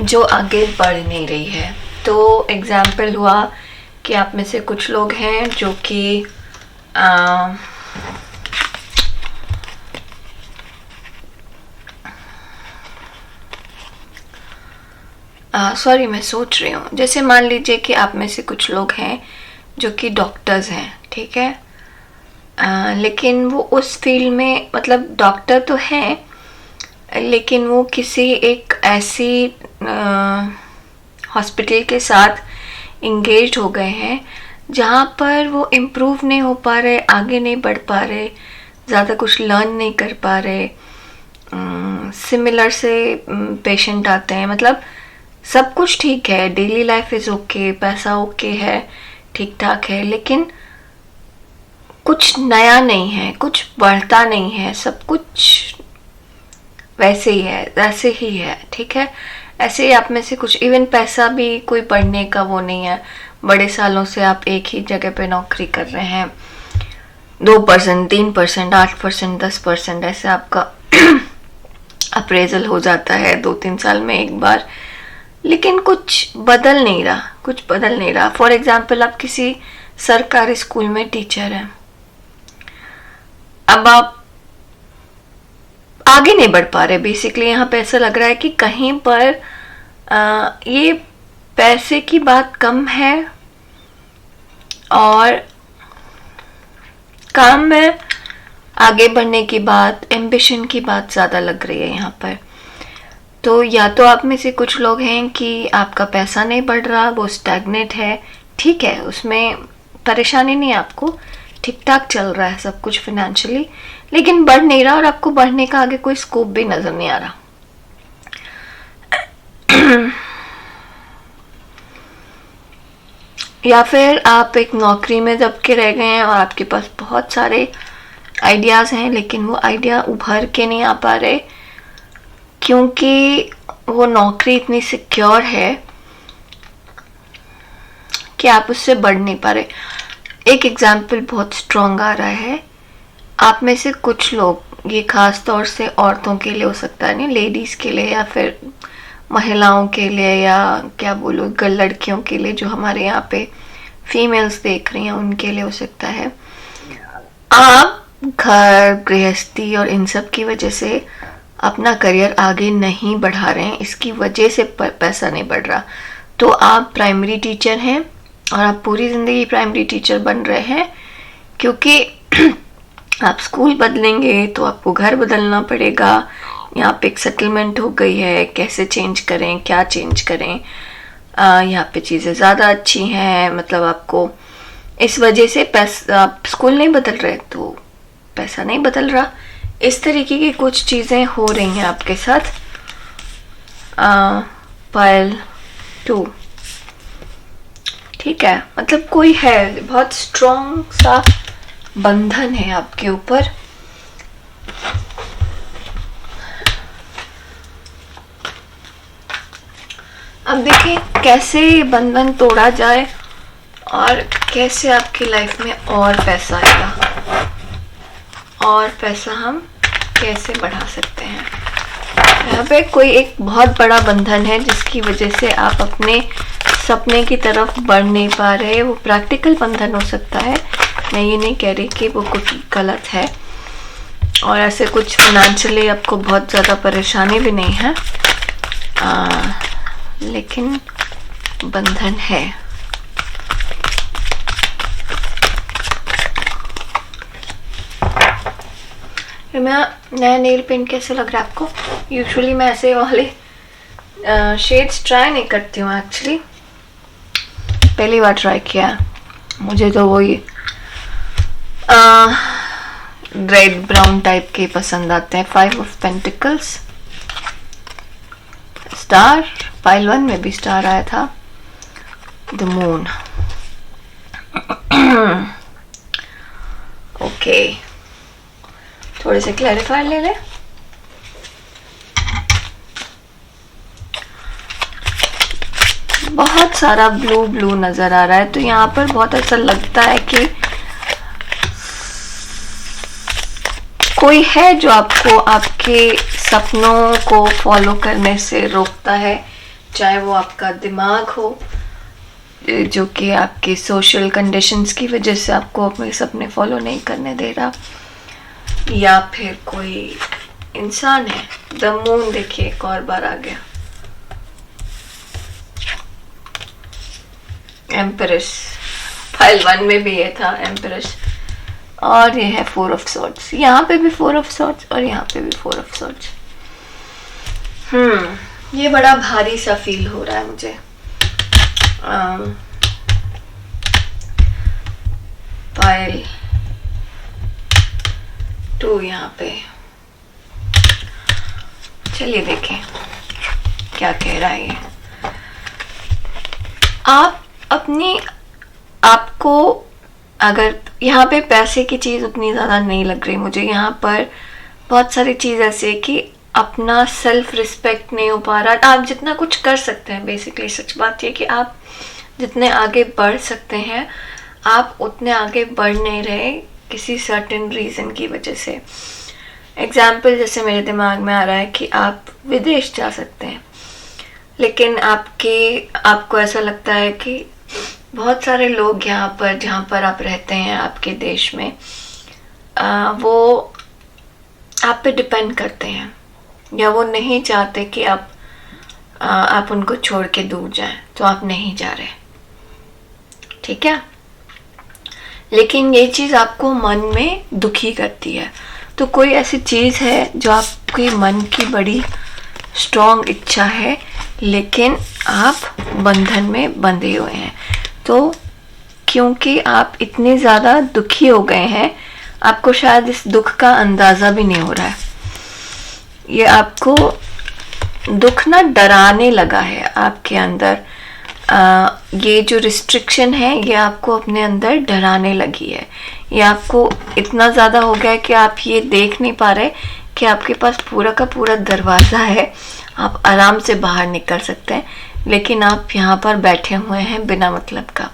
Speaker 1: जो आगे बढ़ नहीं रही है। तो एग्जाम्पल हुआ कि आप में से कुछ लोग हैं जो कि सॉरी मैं सोच रही हूँ, जैसे मान लीजिए कि आप में से कुछ लोग हैं जो कि डॉक्टर्स हैं, ठीक है, लेकिन वो उस फील्ड में, मतलब डॉक्टर तो हैं, लेकिन वो किसी एक ऐसी हॉस्पिटल के साथ इंगेज हो गए हैं जहाँ पर वो इम्प्रूव नहीं हो पा रहे, आगे नहीं बढ़ पा रहे, ज़्यादा कुछ लर्न नहीं कर पा रहे। सिमिलर से पेशेंट आते हैं, मतलब सब कुछ ठीक है, डेली लाइफ इज़ ओके, पैसा ओके है, ठीक ठाक है, लेकिन कुछ नया नहीं है, कुछ बढ़ता नहीं है, सब कुछ वैसे ही है, वैसे ही है, ठीक है। ऐसे ही आप में से कुछ, इवन पैसा भी कोई बढ़ने का वो नहीं है, बड़े सालों से आप एक ही जगह पे नौकरी कर रहे हैं, 2%, 3%, 8%, 10% ऐसे आपका अप्रेजल हो जाता है 2-3 साल में एक बार, लेकिन कुछ बदल नहीं रहा, कुछ बदल नहीं रहा। फॉर एग्जाम्पल आप किसी सरकारी स्कूल में टीचर हैं, अब आप आगे नहीं बढ़ पा रहे। बेसिकली यहाँ पे ऐसा लग रहा है कि कहीं पर ये पैसे की बात कम है और काम में आगे बढ़ने की बात, एम्बिशन की बात ज़्यादा लग रही है यहाँ पर। तो या तो आप में से कुछ लोग हैं कि आपका पैसा नहीं बढ़ रहा, वो स्टैग्नेट है, ठीक है, उसमें परेशानी नहीं है, आपको ठीक ठाक चल रहा है सब कुछ फाइनेंशियली, लेकिन बढ़ नहीं रहा और आपको बढ़ने का आगे कोई स्कोप भी नजर नहीं आ रहा। या फिर आप एक नौकरी में दब के रह गए हैं और आपके पास बहुत सारे आइडियाज़ हैं, लेकिन वो आइडिया उभर के नहीं आ पा रहे क्योंकि वो नौकरी इतनी सिक्योर है कि आप उससे बढ़ नहीं पा रहे। एक एग्जाम्पल बहुत स्ट्रॉन्ग आ रहा है, आप में से कुछ लोग, ये खास तौर से औरतों के लिए हो सकता है, नहीं लेडीज़ के लिए या फिर महिलाओं के लिए या क्या बोलो लड़कियों के लिए जो हमारे यहाँ पे फीमेल्स देख रही हैं उनके लिए हो सकता है। आप घर गृहस्थी और इन सब की वजह से अपना करियर आगे नहीं बढ़ा रहे हैं, इसकी वजह से पैसा नहीं बढ़ रहा। तो आप प्राइमरी टीचर हैं और आप पूरी ज़िंदगी प्राइमरी टीचर बन रहे हैं क्योंकि आप स्कूल बदलेंगे तो आपको घर बदलना पड़ेगा, यहाँ पे एक सेटलमेंट हो गई है, कैसे चेंज करें, क्या चेंज करें, यहाँ पे चीज़ें ज़्यादा अच्छी हैं, मतलब आपको इस वजह से पैसा, आप स्कूल नहीं बदल रहे तो पैसा नहीं बदल रहा। इस तरीके की कुछ चीज़ें हो रही हैं आपके साथ। पाइल 2, ठीक है, मतलब कोई है, बहुत स्ट्रॉन्ग सा बंधन है आपके ऊपर। अब देखिए कैसे बंधन तोड़ा जाए और कैसे आपकी लाइफ में और पैसा आएगा और पैसा हम कैसे बढ़ा सकते हैं। यहाँ पे कोई एक बहुत बड़ा बंधन है जिसकी वजह से आप अपने सपने की तरफ बढ़ नहीं पा रहे। वो प्रैक्टिकल बंधन हो सकता है, मैं ये नहीं कह रही कि वो कुछ गलत है, और ऐसे कुछ फाइनेंशियली आपको बहुत ज़्यादा परेशानी भी नहीं है, लेकिन बंधन है। नया नेल पेंट कैसे लग रहा है आपको? यूजुअली मैं ऐसे वाले शेड्स ट्राई नहीं करती हूँ, एक्चुअली पहली बार ट्राई किया। मुझे तो वही रेड ब्राउन टाइप के पसंद आते हैं। 5 ऑफ पेंटिकल्स, स्टार, पाइल 1 में भी स्टार आया था, द मून। ओके, थोड़े से क्लैरिफायर ले ले। बहुत सारा ब्लू ब्लू नजर आ रहा है, तो यहाँ पर बहुत ऐसा लगता है कि कोई है जो आपको आपके सपनों को फॉलो करने से रोकता है, चाहे वो आपका दिमाग हो जो कि आपके सोशल कंडीशंस की वजह से आपको अपने सपने फॉलो नहीं करने दे रहा, या फिर कोई इंसान है। द मून देखिए एक और बार आ गया। एम्प्रेस, फाइल 1 में भी ये था एम्प्रेस, और ये है 4 ऑफ सॉर्ड्स। यहाँ पे भी 4 ऑफ सॉर्ड्स और यहाँ पे भी 4 ऑफ सॉर्ड्स। ये बड़ा भारी सा फील हो रहा है मुझे। फाइल 2 यहाँ पे, चलिए देखें क्या कह रहा है ये। आप अपनी आपको, अगर यहाँ पे पैसे की चीज़ उतनी ज़्यादा नहीं लग रही मुझे, यहाँ पर बहुत सारी चीज़ ऐसे कि अपना सेल्फ रिस्पेक्ट नहीं हो पा रहा। आप जितना कुछ कर सकते हैं, बेसिकली सच बात ये कि आप जितने आगे बढ़ सकते हैं आप उतने आगे बढ़ नहीं रहे किसी सर्टेन रीज़न की वजह से। एग्जाम्पल जैसे मेरे दिमाग में आ रहा है कि आप विदेश जा सकते हैं, लेकिन आपको ऐसा लगता है कि बहुत सारे लोग यहाँ पर, जहाँ पर आप रहते हैं आपके देश में, वो आप पे डिपेंड करते हैं, या वो नहीं चाहते कि आप उनको छोड़ के दूर जाएं, तो आप नहीं जा रहे, ठीक है। लेकिन ये चीज़ आपको मन में दुखी करती है। तो कोई ऐसी चीज़ है जो आपके मन की बड़ी स्ट्रॉन्ग इच्छा है, लेकिन आप बंधन में बंधे हुए हैं। तो क्योंकि आप इतने ज़्यादा दुखी हो गए हैं, आपको शायद इस दुख का अंदाज़ा भी नहीं हो रहा है। ये आपको दुख ना डराने लगा है आपके अंदर। ये जो रिस्ट्रिक्शन है ये आपको अपने अंदर डराने लगी है। ये आपको इतना ज़्यादा हो गया है कि आप ये देख नहीं पा रहे कि आपके पास पूरा का पूरा दरवाज़ा है, आप आराम से बाहर निकल सकते हैं, लेकिन आप यहाँ पर बैठे हुए हैं बिना मतलब का।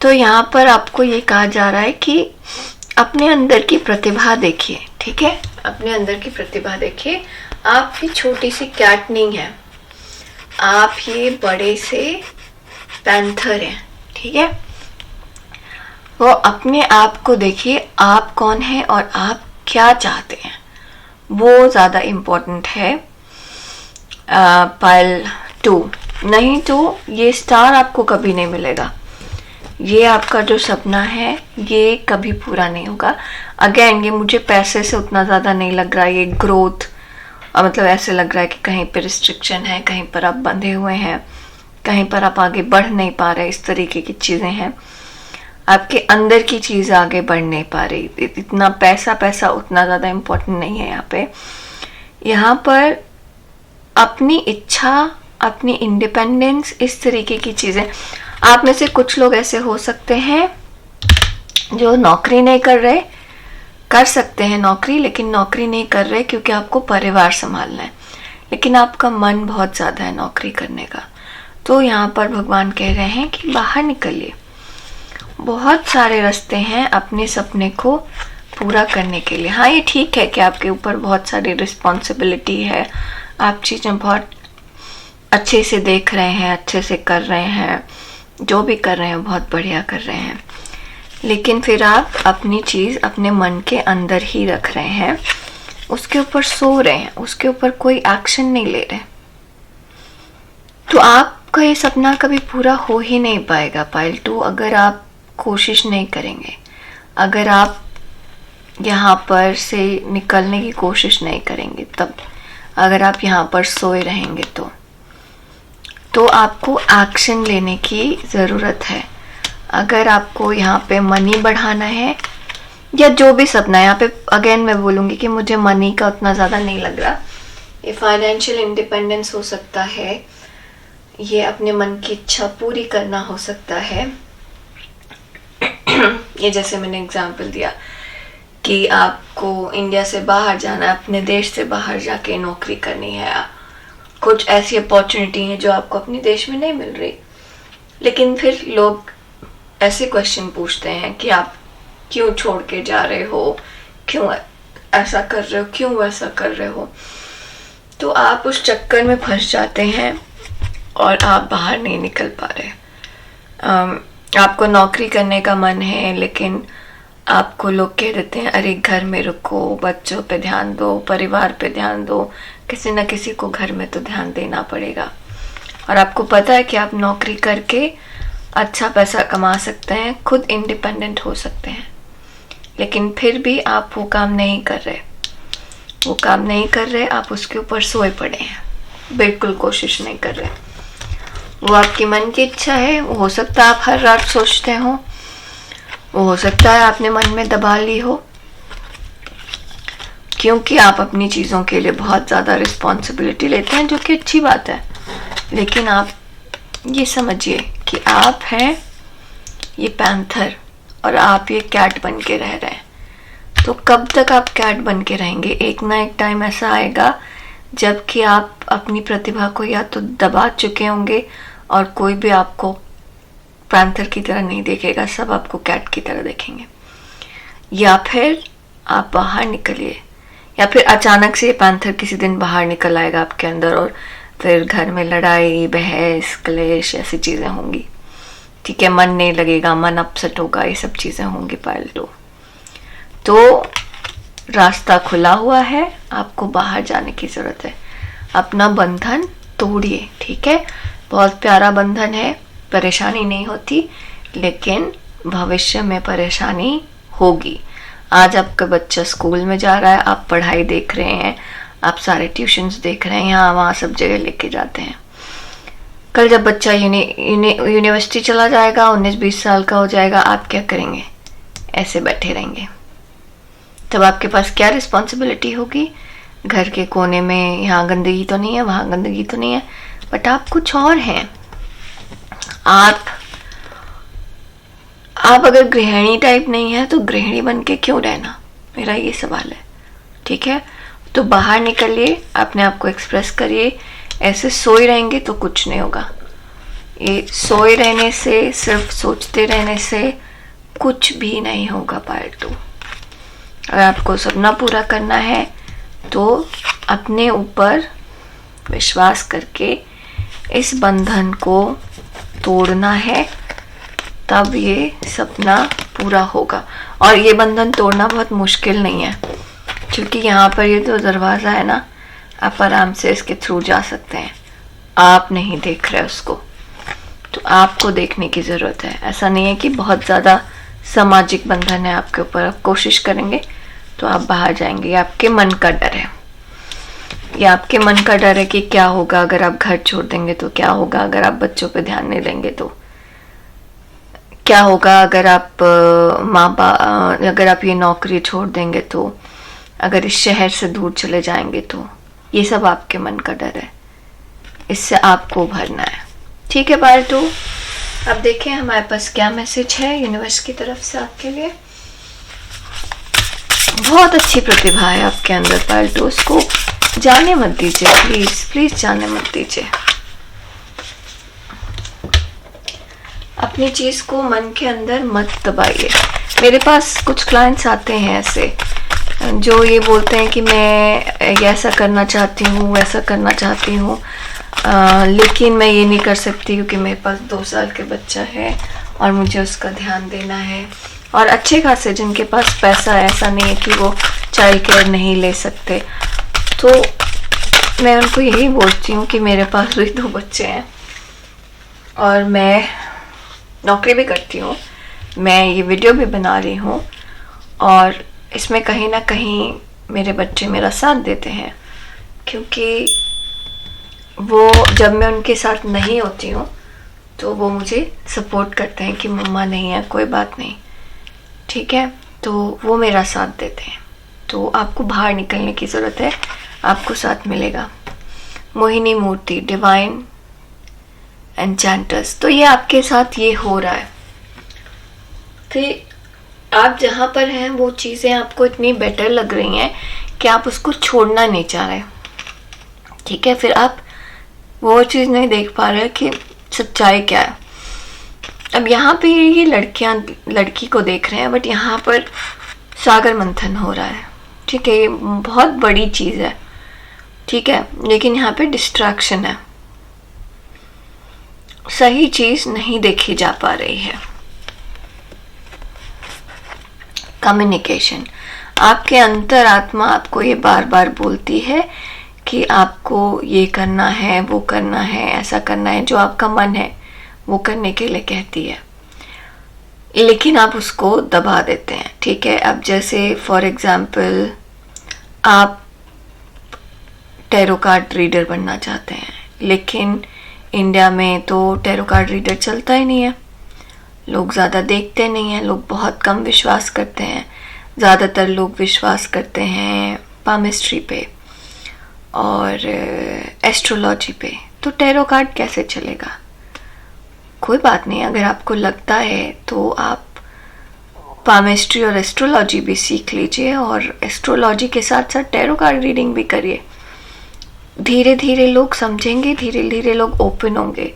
Speaker 1: तो यहाँ पर आपको ये कहा जा रहा है कि अपने अंदर की प्रतिभा देखिए, ठीक है, अपने अंदर की प्रतिभा देखिए। आप भी छोटी सी कैट नहीं है, आप ये बड़े से पैंथर हैं, ठीक है। वो अपने आप को देखिए, आप कौन है और आप क्या चाहते हैं, वो ज़्यादा इम्पोर्टेंट है। पाइल 2, नहीं तो ये स्टार आपको कभी नहीं मिलेगा। ये आपका जो सपना है ये कभी पूरा नहीं होगा। अगेन ये मुझे पैसे से उतना ज़्यादा नहीं लग रहा है, ये ग्रोथ मतलब ऐसे लग रहा है कि कहीं पर रिस्ट्रिक्शन है, कहीं पर आप बंधे हुए हैं, कहीं पर आप आगे बढ़ नहीं पा रहे, इस तरीके की चीज़ें हैं। आपके अंदर की चीज़ आगे बढ़ नहीं पा रही। इतना पैसा उतना ज़्यादा इम्पोर्टेंट नहीं है यहाँ पे। यहाँ पर अपनी इच्छा, अपनी इंडिपेंडेंस, इस तरीके की चीज़ें। आप में से कुछ लोग ऐसे हो सकते हैं जो नौकरी नहीं कर रहे, कर सकते हैं नौकरी, लेकिन नौकरी नहीं कर रहे क्योंकि आपको परिवार संभालना है, लेकिन आपका मन बहुत ज़्यादा है नौकरी करने का। तो यहाँ पर भगवान कह रहे हैं कि बाहर निकलिए, बहुत सारे रास्ते हैं अपने सपने को पूरा करने के लिए। हाँ, ये ठीक है कि आपके ऊपर बहुत सारी रिस्पॉन्सिबिलिटी है, आप चीज़ें बहुत अच्छे से देख रहे हैं, अच्छे से कर रहे हैं, जो भी कर रहे हैं बहुत बढ़िया कर रहे हैं, लेकिन फिर आप अपनी चीज़ अपने मन के अंदर ही रख रहे हैं, उसके ऊपर सो रहे हैं, उसके ऊपर कोई एक्शन नहीं ले रहे। तो आपका ये सपना कभी पूरा हो ही नहीं पाएगा पाइल 2, अगर आप कोशिश नहीं करेंगे, अगर आप यहाँ पर से निकलने की कोशिश नहीं करेंगे, तब अगर आप यहाँ पर सोए रहेंगे तो आपको एक्शन लेने की ज़रूरत है। अगर आपको यहाँ पे मनी बढ़ाना है या जो भी सपना है, यहाँ पे अगेन मैं बोलूँगी कि मुझे मनी का उतना ज़्यादा नहीं लग रहा। ये फाइनेंशियल इंडिपेंडेंस हो सकता है, ये अपने मन की इच्छा पूरी करना हो सकता है। ये जैसे मैंने एग्जांपल दिया कि आपको इंडिया से बाहर जाना है, अपने देश से बाहर जाके नौकरी करनी है, कुछ ऐसी अपॉर्चुनिटी है जो आपको अपने देश में नहीं मिल रही, लेकिन फिर लोग ऐसे क्वेश्चन पूछते हैं कि आप क्यों छोड़ के जा रहे हो, क्यों ऐसा कर रहे हो, क्यों वैसा कर रहे हो। तो आप उस चक्कर में फंस जाते हैं और आप बाहर नहीं निकल पा रहे। आपको नौकरी करने का मन है, लेकिन आपको लोग कह देते हैं अरे घर में रुको, बच्चों पे ध्यान दो, परिवार पे ध्यान दो, किसी न किसी को घर में तो ध्यान देना पड़ेगा। और आपको पता है कि आप नौकरी करके अच्छा पैसा कमा सकते हैं, खुद इंडिपेंडेंट हो सकते हैं, लेकिन फिर भी आप वो काम नहीं कर रहे, वो काम नहीं कर रहे, आप उसके ऊपर सोए पड़े हैं, बिल्कुल कोशिश नहीं कर रहे। वो आपकी मन की इच्छा है, वो हो सकता है आप हर रात सोचते हो, वो हो सकता है आपने मन में दबा ली हो, क्योंकि आप अपनी चीज़ों के लिए बहुत ज़्यादा रिस्पॉन्सिबिलिटी लेते हैं, जो कि अच्छी बात है। लेकिन आप ये समझिए कि आप हैं ये पैंथर और आप ये कैट बन के रह रहे हैं। तो कब तक आप कैट बन के रहेंगे? एक ना एक टाइम ऐसा आएगा जबकि आप अपनी प्रतिभा को या तो दबा चुके होंगे और कोई भी आपको पैंथर की तरह नहीं देखेगा, सब आपको कैट की तरह देखेंगे। या फिर आप बाहर निकलिए, या फिर अचानक से पैंथर किसी दिन बाहर निकल आएगा आपके अंदर और फिर घर में लड़ाई, बहस, क्लेश, ऐसी चीज़ें होंगी। ठीक है, मन नहीं लगेगा, मन अपसेट होगा, ये सब चीज़ें होंगी पाइल 2। तो रास्ता खुला हुआ है, आपको बाहर जाने की ज़रूरत है। अपना बंधन तोड़िए, ठीक है। बहुत प्यारा बंधन है, परेशानी नहीं होती, लेकिन भविष्य में परेशानी होगी। आज आपका बच्चा स्कूल में जा रहा है, आप पढ़ाई देख रहे हैं, आप सारे ट्यूशन्स देख रहे हैं, यहाँ वहाँ सब जगह लेके जाते हैं। कल जब बच्चा यूनिवर्सिटी चला जाएगा, 19-20 साल का हो जाएगा, आप क्या करेंगे? ऐसे बैठे रहेंगे। तब आपके पास क्या रिस्पॉन्सिबिलिटी होगी? घर के कोने में यहाँ गंदगी तो नहीं है, वहाँ गंदगी तो नहीं है, बट आप कुछ और हैं। आप अगर गृहिणी टाइप नहीं है तो गृहिणी बन के क्यों रहना, मेरा ये सवाल है। ठीक है, तो बाहर निकलिए, अपने आप को एक्सप्रेस करिए। ऐसे सोए रहेंगे तो कुछ नहीं होगा। ये सोए रहने से, सिर्फ सोचते रहने से कुछ भी नहीं होगा पार्ट 2। अगर आपको सपना पूरा करना है तो अपने ऊपर विश्वास करके इस बंधन को तोड़ना है, तब ये सपना पूरा होगा। और ये बंधन तोड़ना बहुत मुश्किल नहीं है, क्योंकि यहाँ पर ये जो दरवाज़ा है ना, आप आराम से इसके थ्रू जा सकते हैं। आप नहीं देख रहे उसको, तो आपको देखने की ज़रूरत है। ऐसा नहीं है कि बहुत ज़्यादा सामाजिक बंधन है आपके ऊपर, आप कोशिश करेंगे तो आप बाहर जाएंगे। ये आपके मन का डर है, ये आपके मन का डर है कि क्या होगा अगर आप घर छोड़ देंगे, तो क्या होगा अगर आप बच्चों पे ध्यान नहीं देंगे, तो क्या होगा अगर आप अगर आप ये नौकरी छोड़ देंगे, तो अगर इस शहर से दूर चले जाएंगे, तो ये सब आपके मन का डर है। इससे आपको भरना है। ठीक है पार्ट 2। अब देखें हमारे पास क्या मैसेज है यूनिवर्स की तरफ से आपके लिए। बहुत अच्छी प्रतिभा है आपके अंदर पार्ट 2, उसको जाने मत दीजिए, प्लीज प्लीज जाने मत दीजिए। अपनी चीज को मन के अंदर मत दबाइए। मेरे पास कुछ क्लाइंट्स आते हैं ऐसे, जो ये बोलते हैं कि मैं ऐसा करना चाहती हूँ, वैसा करना चाहती हूँ, लेकिन मैं ये नहीं कर सकती क्योंकि मेरे पास 2 साल के बच्चा है और मुझे उसका ध्यान देना है। और अच्छे खासे जिनके पास पैसा है, ऐसा नहीं है कि वो चाइल्ड केयर नहीं ले सकते, तो मैं उनको यही बोलती हूँ कि मेरे पास भी 2 बच्चे हैं और मैं नौकरी भी करती हूँ, मैं ये वीडियो भी बना रही हूँ, और इसमें कहीं ना कहीं मेरे बच्चे मेरा साथ देते हैं, क्योंकि वो जब मैं उनके साथ नहीं होती हूँ तो वो मुझे सपोर्ट करते हैं कि मम्मा नहीं है, कोई बात नहीं, ठीक है, तो वो मेरा साथ देते हैं। तो आपको बाहर निकलने की ज़रूरत है, आपको साथ मिलेगा। मोहिनी मूर्ति, डिवाइन एन्चेंटर्स, तो ये आपके साथ ये हो रहा है कि आप जहाँ पर हैं वो चीज़ें आपको इतनी बेटर लग रही हैं कि आप उसको छोड़ना नहीं चाह रहे। ठीक है, फिर आप वो चीज़ नहीं देख पा रहे कि सच्चाई क्या है। अब यहाँ पे ये लड़की को देख रहे हैं, बट यहाँ पर सागर मंथन हो रहा है। ठीक है, ये बहुत बड़ी चीज़ है, ठीक है, लेकिन यहाँ पे डिस्ट्रैक्शन है, सही चीज़ नहीं देखी जा पा रही है। कम्युनिकेशन, आपके अंतरात्मा आपको ये बार बार बोलती है कि आपको ये करना है, वो करना है, ऐसा करना है, जो आपका मन है वो करने के लिए कहती है, लेकिन आप उसको दबा देते हैं। ठीक है, अब जैसे फॉर एग्जाम्पल आप टैरो कार्ड रीडर बनना चाहते हैं, लेकिन इंडिया में तो टैरो कार्ड रीडर चलता ही नहीं है, लोग ज़्यादा देखते नहीं हैं, लोग बहुत कम विश्वास करते हैं। ज़्यादातर लोग विश्वास करते हैं पामिस्ट्री पे और एस्ट्रोलॉजी पे, तो टैरो कार्ड कैसे चलेगा? कोई बात नहीं, अगर आपको लगता है तो आप पामिस्ट्री और एस्ट्रोलॉजी भी सीख लीजिए और एस्ट्रोलॉजी के साथ साथ टैरो कार्ड रीडिंग भी करिए। धीरे धीरे लोग समझेंगे, धीरे धीरे लोग ओपन होंगे।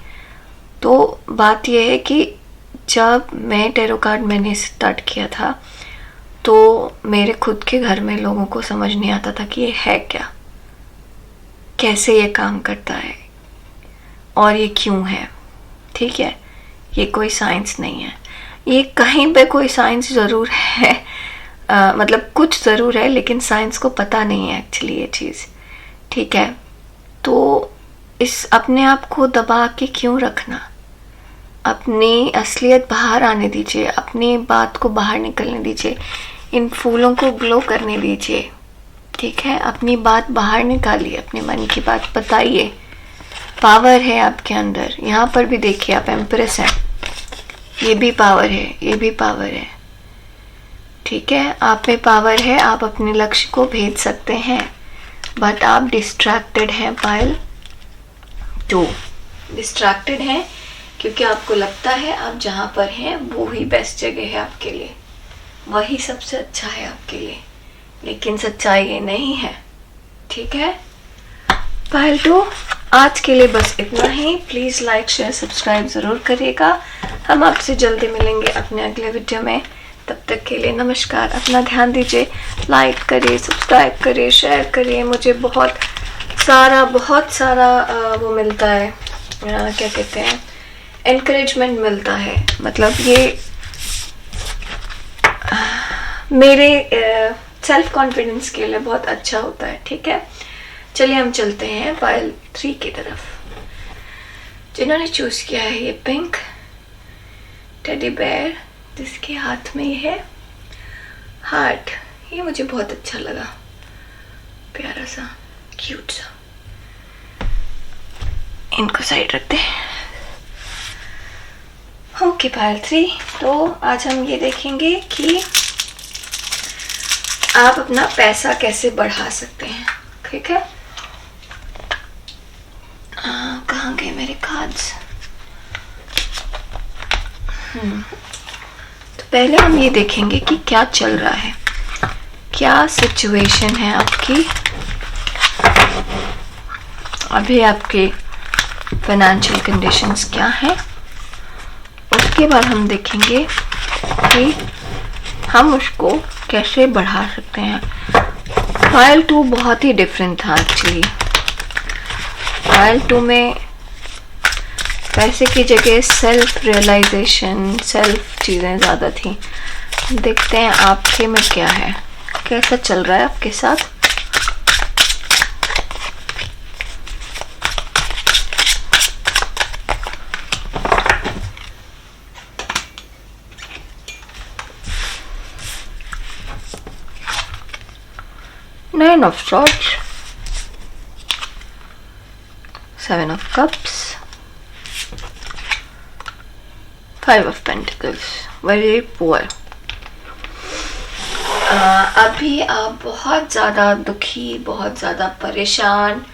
Speaker 1: तो बात यह है कि जब मैं टैरो कार्ड मैंने स्टार्ट किया था तो मेरे खुद के घर में लोगों को समझ नहीं आता था कि ये है क्या, कैसे ये काम करता है और ये क्यों है। ठीक है, ये कोई साइंस नहीं है, ये कहीं पे कोई साइंस ज़रूर है, मतलब कुछ ज़रूर है, लेकिन साइंस को पता नहीं है एक्चुअली ये चीज़। ठीक है, तो इस अपने आप को दबा के क्यों रखना, अपनी असलियत बाहर आने दीजिए, अपनी बात को बाहर निकलने दीजिए, इन फूलों को ग्लो करने दीजिए। ठीक है, अपनी बात बाहर निकालिए, अपने मन की बात बताइए। पावर है आपके अंदर। यहाँ पर भी देखिए, आप एम्प्रेस हैं, ये भी पावर है, ये भी पावर है। ठीक है, आप में पावर है, आप अपने लक्ष्य को भेज सकते हैं, बट आप डिस्ट्रैक्टेड हैं पायल 2। डिस्ट्रैक्टेड हैं क्योंकि आपको लगता है आप जहाँ पर हैं वो ही बेस्ट जगह है आपके लिए, वही सबसे अच्छा है आपके लिए, लेकिन सच्चाई ये नहीं है। ठीक है पायल 2, आज के लिए बस इतना ही। प्लीज़ लाइक शेयर सब्सक्राइब ज़रूर करिएगा। हम आपसे जल्दी मिलेंगे अपने अगले वीडियो में। तब तक के लिए नमस्कार। अपना ध्यान दीजिए, लाइक करिए, सब्सक्राइब करिए, शेयर करिए। मुझे बहुत सारा वो मिलता है, क्या कहते हैं, एनकरेजमेंट मिलता है। मतलब ये मेरे सेल्फ कॉन्फिडेंस के लिए बहुत अच्छा होता है। ठीक है, चलिए हम चलते हैं पायल 3 की तरफ। जिन्होंने चूज किया है ये पिंक टेडी बेयर, जिसके हाथ में ये है हार्ट, ये मुझे बहुत अच्छा लगा, प्यारा सा, क्यूट सा। इनको साइड रखते हैं। ओके पायल 3, तो आज हम ये देखेंगे कि आप अपना पैसा कैसे बढ़ा सकते हैं। ठीक है, कहाँ गए मेरे कार्ड्स? तो पहले हम ये देखेंगे कि क्या चल रहा है, क्या सिचुएशन है आपकी अभी, आपके फाइनेंशियल कंडीशंस क्या हैं। उसके बाद हम देखेंगे कि हम उसको कैसे बढ़ा सकते हैं। पायल 2 बहुत ही डिफरेंट था एक्चुअली। पायल 2 में पैसे की जगह सेल्फ रियलाइजेशन, सेल्फ चीज़ें ज़्यादा थी। देखते हैं आपके में क्या है, कैसा चल रहा है आपके साथ। Nine of Swords, 7 of Cups, 5 of Pentacles, very poor। अभी आप बहुत ज़्यादा दुखी, बहुत ज़्यादा परेशान।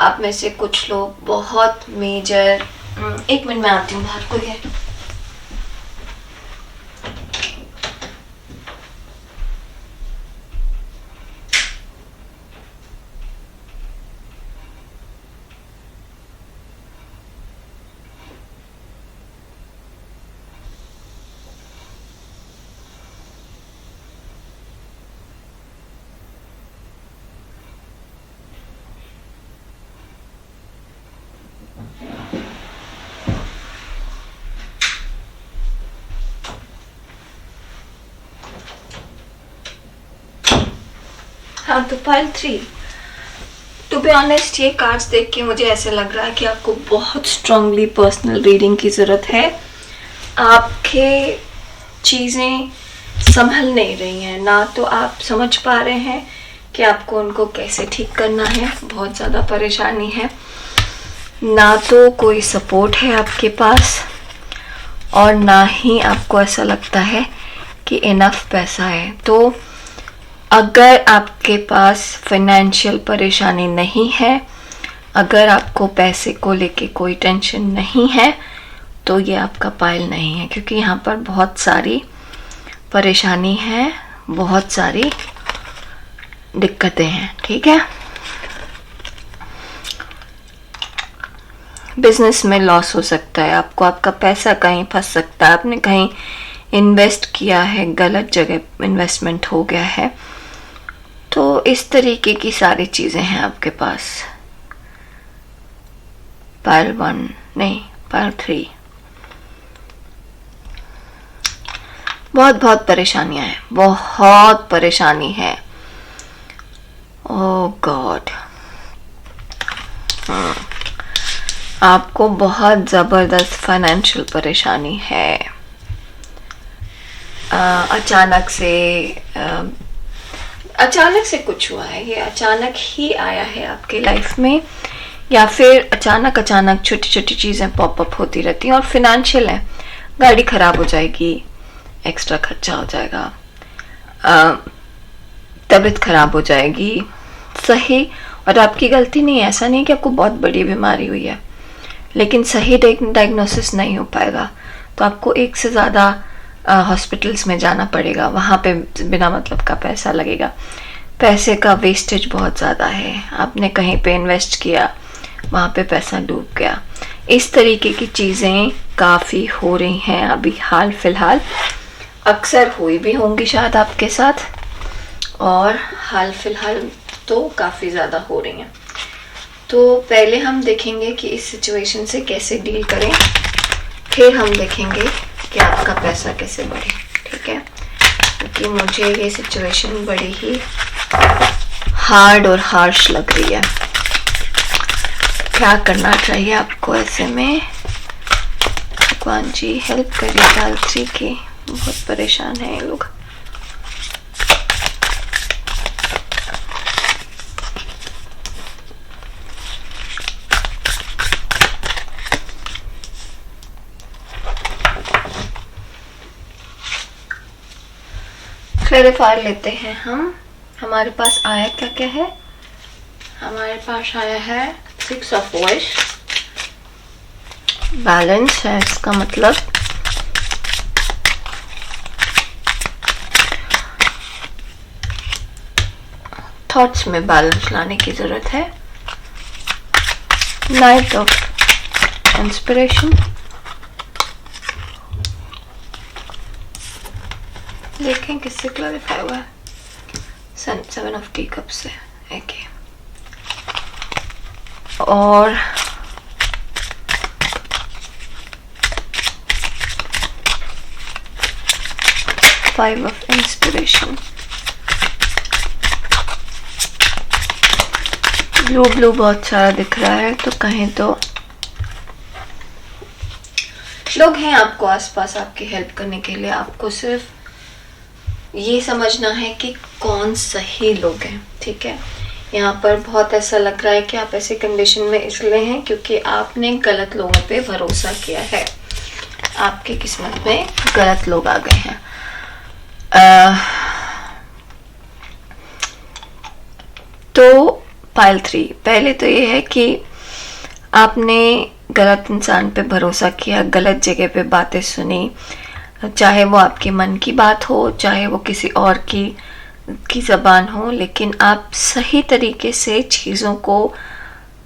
Speaker 1: आप में से कुछ लोग बहुत मेजर, एक मिनट में आती हूँ, बाहर कोई है। हाँ, तो पायल 3, टू बी ऑनेस्ट ये कार्ड्स देख के मुझे ऐसे लग रहा है कि आपको बहुत स्ट्रांगली पर्सनल रीडिंग की ज़रूरत है। आपके चीज़ें संभल नहीं रही हैं, ना तो आप समझ पा रहे हैं कि आपको उनको कैसे ठीक करना है, बहुत ज़्यादा परेशानी है, ना तो कोई सपोर्ट है आपके पास, और ना ही आपको ऐसा लगता है कि इनफ पैसा है। तो अगर आपके पास फाइनेंशियल परेशानी नहीं है, अगर आपको पैसे को लेके कोई टेंशन नहीं है, तो ये आपका पायल नहीं है, क्योंकि यहाँ पर बहुत सारी परेशानी है, बहुत सारी दिक्कतें हैं। ठीक है, बिजनेस में लॉस हो सकता है आपको, आपका पैसा कहीं फंस सकता है, आपने कहीं इन्वेस्ट किया है, गलत जगह इन्वेस्टमेंट हो गया है, तो इस तरीके की सारी चीज़ें हैं आपके पास। पायल 1 नहीं, पायल 3, बहुत परेशानियां हैं, बहुत परेशानी है। ओह गॉड, आपको बहुत ज़बरदस्त फाइनेंशियल परेशानी है। अचानक से अचानक से कुछ हुआ है, ये अचानक ही आया है आपके लाइफ में, या फिर अचानक अचानक छोटी छोटी चीज़ें पॉपअप होती रहती हैं। और फिनेंशियल है, गाड़ी खराब हो जाएगी, एक्स्ट्रा खर्चा हो जाएगा, तबीयत खराब हो जाएगी, सही। और आपकी गलती नहीं है, ऐसा नहीं कि आपको बहुत बड़ी बीमारी हुई है, लेकिन सही डायग्नोसिस नहीं हो पाएगा तो आपको एक से ज़्यादा हॉस्पिटल्स में जाना पड़ेगा, वहाँ पे बिना मतलब का पैसा लगेगा, पैसे का वेस्टेज बहुत ज़्यादा है, आपने कहीं पे इन्वेस्ट किया, वहाँ पे पैसा डूब गया। इस तरीके की चीज़ें काफ़ी हो रही हैं अभी हाल फिलहाल, अक्सर हुई भी होंगी शायद आपके साथ, और हाल फिलहाल तो काफ़ी ज़्यादा हो रही हैं। तो पहले हम देखेंगे कि इस सिचुएशन से कैसे डील करें, फिर हम देखेंगे कि आपका पैसा कैसे बढ़े, ठीक है। क्योंकि मुझे ये सिचुएशन बड़ी ही हार्ड और हार्श लग रही है। क्या करना चाहिए आपको ऐसे में? भगवान जी हेल्प करिए पालतू की, बहुत परेशान है ये लोग। क्लैरिफायर लेते हैं हम। हमारे पास आया क्या क्या है? हमारे पास आया है 6 ऑफ वॉइस, बैलेंस है इसका मतलब। थॉट्स में बैलेंस लाने की जरूरत है। नाइट ऑफ इंस्पिरेशन, देखें किससे क्लैरिफाई हुआ है। 7 ऑफ टी कप से ओके, और five of inspiration. Blue blue बहुत सारा दिख रहा है, तो कहीं तो लोग हैं आपको आसपास आपकी हेल्प करने के लिए। आपको सिर्फ ये समझना है कि कौन सही लोग हैं, ठीक है। यहाँ पर बहुत ऐसा लग रहा है कि आप ऐसी कंडीशन में इसलिए हैं क्योंकि आपने गलत लोगों पे भरोसा किया है, आपकी किस्मत में गलत लोग आ गए हैं। तो पाइल 3, पहले तो ये है कि आपने गलत इंसान पे भरोसा किया, गलत जगह पे बातें सुनी, चाहे वो आपके मन की बात हो, चाहे वो किसी और की ज़बान हो, लेकिन आप सही तरीके से चीज़ों को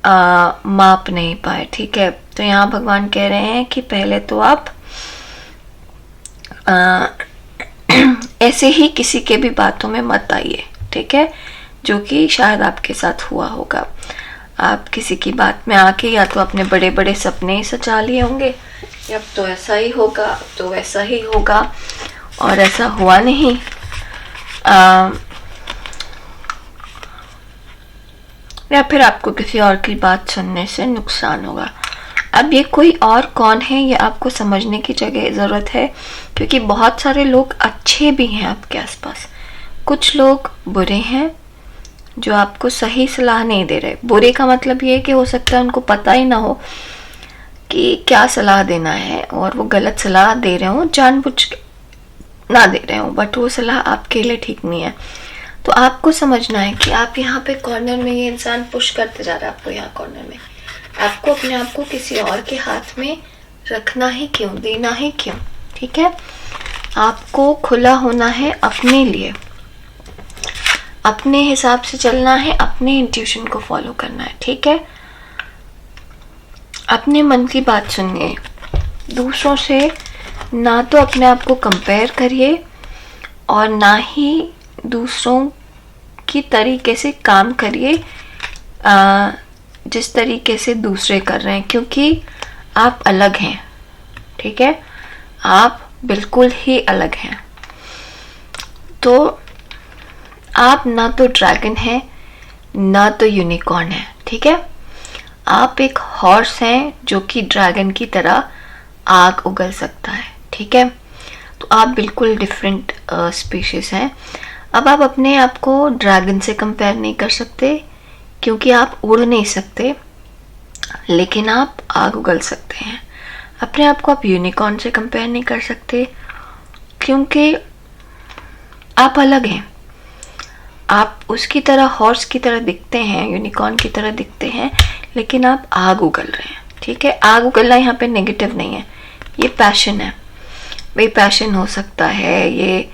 Speaker 1: माप नहीं पाए, ठीक है। तो यहाँ भगवान कह रहे हैं कि पहले तो आप ऐसे ही किसी के भी बातों में मत आइए, ठीक है, जो कि शायद आपके साथ हुआ होगा। आप किसी की बात में आके या तो अपने बड़े बड़े सपने सजा लिए होंगे, अब तो ऐसा ही होगा, अब तो वैसा ही होगा, और ऐसा हुआ नहीं। या फिर आपको किसी और की बात सुनने से नुकसान होगा। अब ये कोई और कौन है ये आपको समझने की जगह ज़रूरत है, क्योंकि बहुत सारे लोग अच्छे भी हैं आपके आसपास, कुछ लोग बुरे हैं जो आपको सही सलाह नहीं दे रहे। बुरे का मतलब ये है कि हो सकता है उनको पता ही ना हो कि क्या सलाह देना है, और वो गलत सलाह दे रहे हो, जानबूझ के ना दे रहे हो, बट वो सलाह आपके लिए ठीक नहीं है। तो आपको समझना है कि आप यहाँ पे कॉर्नर में, ये इंसान पुश करते जा रहा है आपको यहाँ कॉर्नर में, आपको अपने आप को किसी और के हाथ में रखना ही क्यों, देना ही क्यों, ठीक है। आपको खुला होना है अपने लिए, अपने हिसाब से चलना है, अपने इंट्यूशन को फॉलो करना है, ठीक है। अपने मन की बात सुनिए, दूसरों से ना तो अपने आप को कंपेयर करिए और ना ही दूसरों की तरीके से काम करिए जिस तरीके से दूसरे कर रहे हैं, क्योंकि आप अलग हैं, ठीक है, आप बिल्कुल ही अलग हैं। तो आप ना तो ड्रैगन हैं ना तो यूनिकॉर्न है, ठीक है। आप एक हॉर्स हैं जो कि ड्रैगन की तरह आग उगल सकता है, ठीक है। तो आप बिल्कुल डिफरेंट स्पीशीज हैं। अब आप अपने आप को ड्रैगन से कंपेयर नहीं कर सकते क्योंकि आप उड़ नहीं सकते, लेकिन आप आग उगल सकते हैं। अपने आप को आप यूनिकॉर्न से कंपेयर नहीं कर सकते क्योंकि आप अलग हैं। आप उसकी तरह, हॉर्स की तरह दिखते हैं, यूनिकॉर्न की तरह दिखते हैं, लेकिन आप आग उगल रहे हैं। ठीक है, आग उगलना यहाँ पे नेगेटिव नहीं है, ये पैशन है। भाई पैशन हो सकता है, ये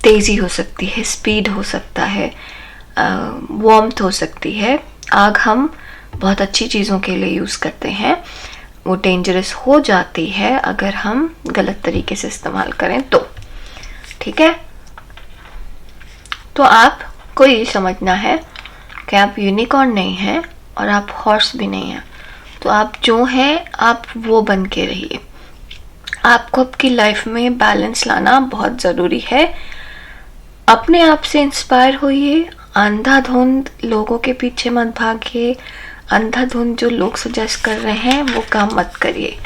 Speaker 1: तेज़ी हो सकती है, स्पीड हो सकता है, वार्मथ हो सकती है। आग हम बहुत अच्छी चीज़ों के लिए यूज़ करते हैं, वो डेंजरस हो जाती है अगर हम गलत तरीके से इस्तेमाल करें तो। ठीक है, तो आपको ये समझना है कि आप यूनिकॉर्न नहीं हैं और आप हॉर्स भी नहीं हैं। तो आप जो हैं आप वो बन के रहिए। आपको आपकी लाइफ में बैलेंस लाना बहुत ज़रूरी है। अपने आप से इंस्पायर होइए, अंधाधुंध लोगों के पीछे मत भागिए, अंधाधुंध जो लोग सजेस्ट कर रहे हैं वो काम मत करिए।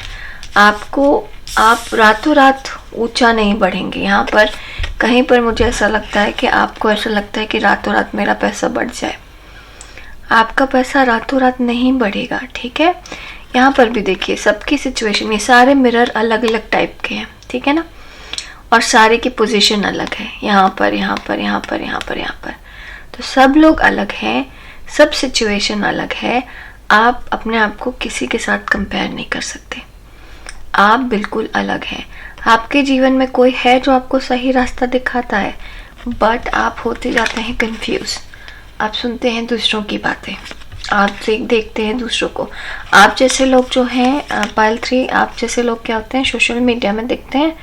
Speaker 1: आप रातों रात ऊंचा नहीं बढ़ेंगे। यहाँ पर कहीं पर मुझे ऐसा लगता है कि आपको ऐसा लगता है कि रातों रात मेरा पैसा बढ़ जाए। आपका पैसा रातों रात नहीं बढ़ेगा। ठीक है, यहाँ पर भी देखिए सबकी सिचुएशन, ये सारे मिरर अलग अलग टाइप के हैं। ठीक है ना, और सारे की पोजीशन अलग है, यहाँ पर, यहाँ पर, यहाँ पर, यहाँ पर, यहाँ पर। तो सब लोग अलग हैं, सब सिचुएशन अलग है। आप अपने आप को किसी के साथ कंपेयर नहीं कर सकते। आप बिल्कुल अलग हैं। आपके जीवन में कोई है जो आपको सही रास्ता दिखाता है, बट आप होते जाते हैं कंफ्यूज। आप सुनते हैं दूसरों की बातें, आप देखते हैं दूसरों को। आप जैसे लोग जो हैं पाइल 3, आप जैसे लोग क्या होते हैं, सोशल मीडिया में देखते हैं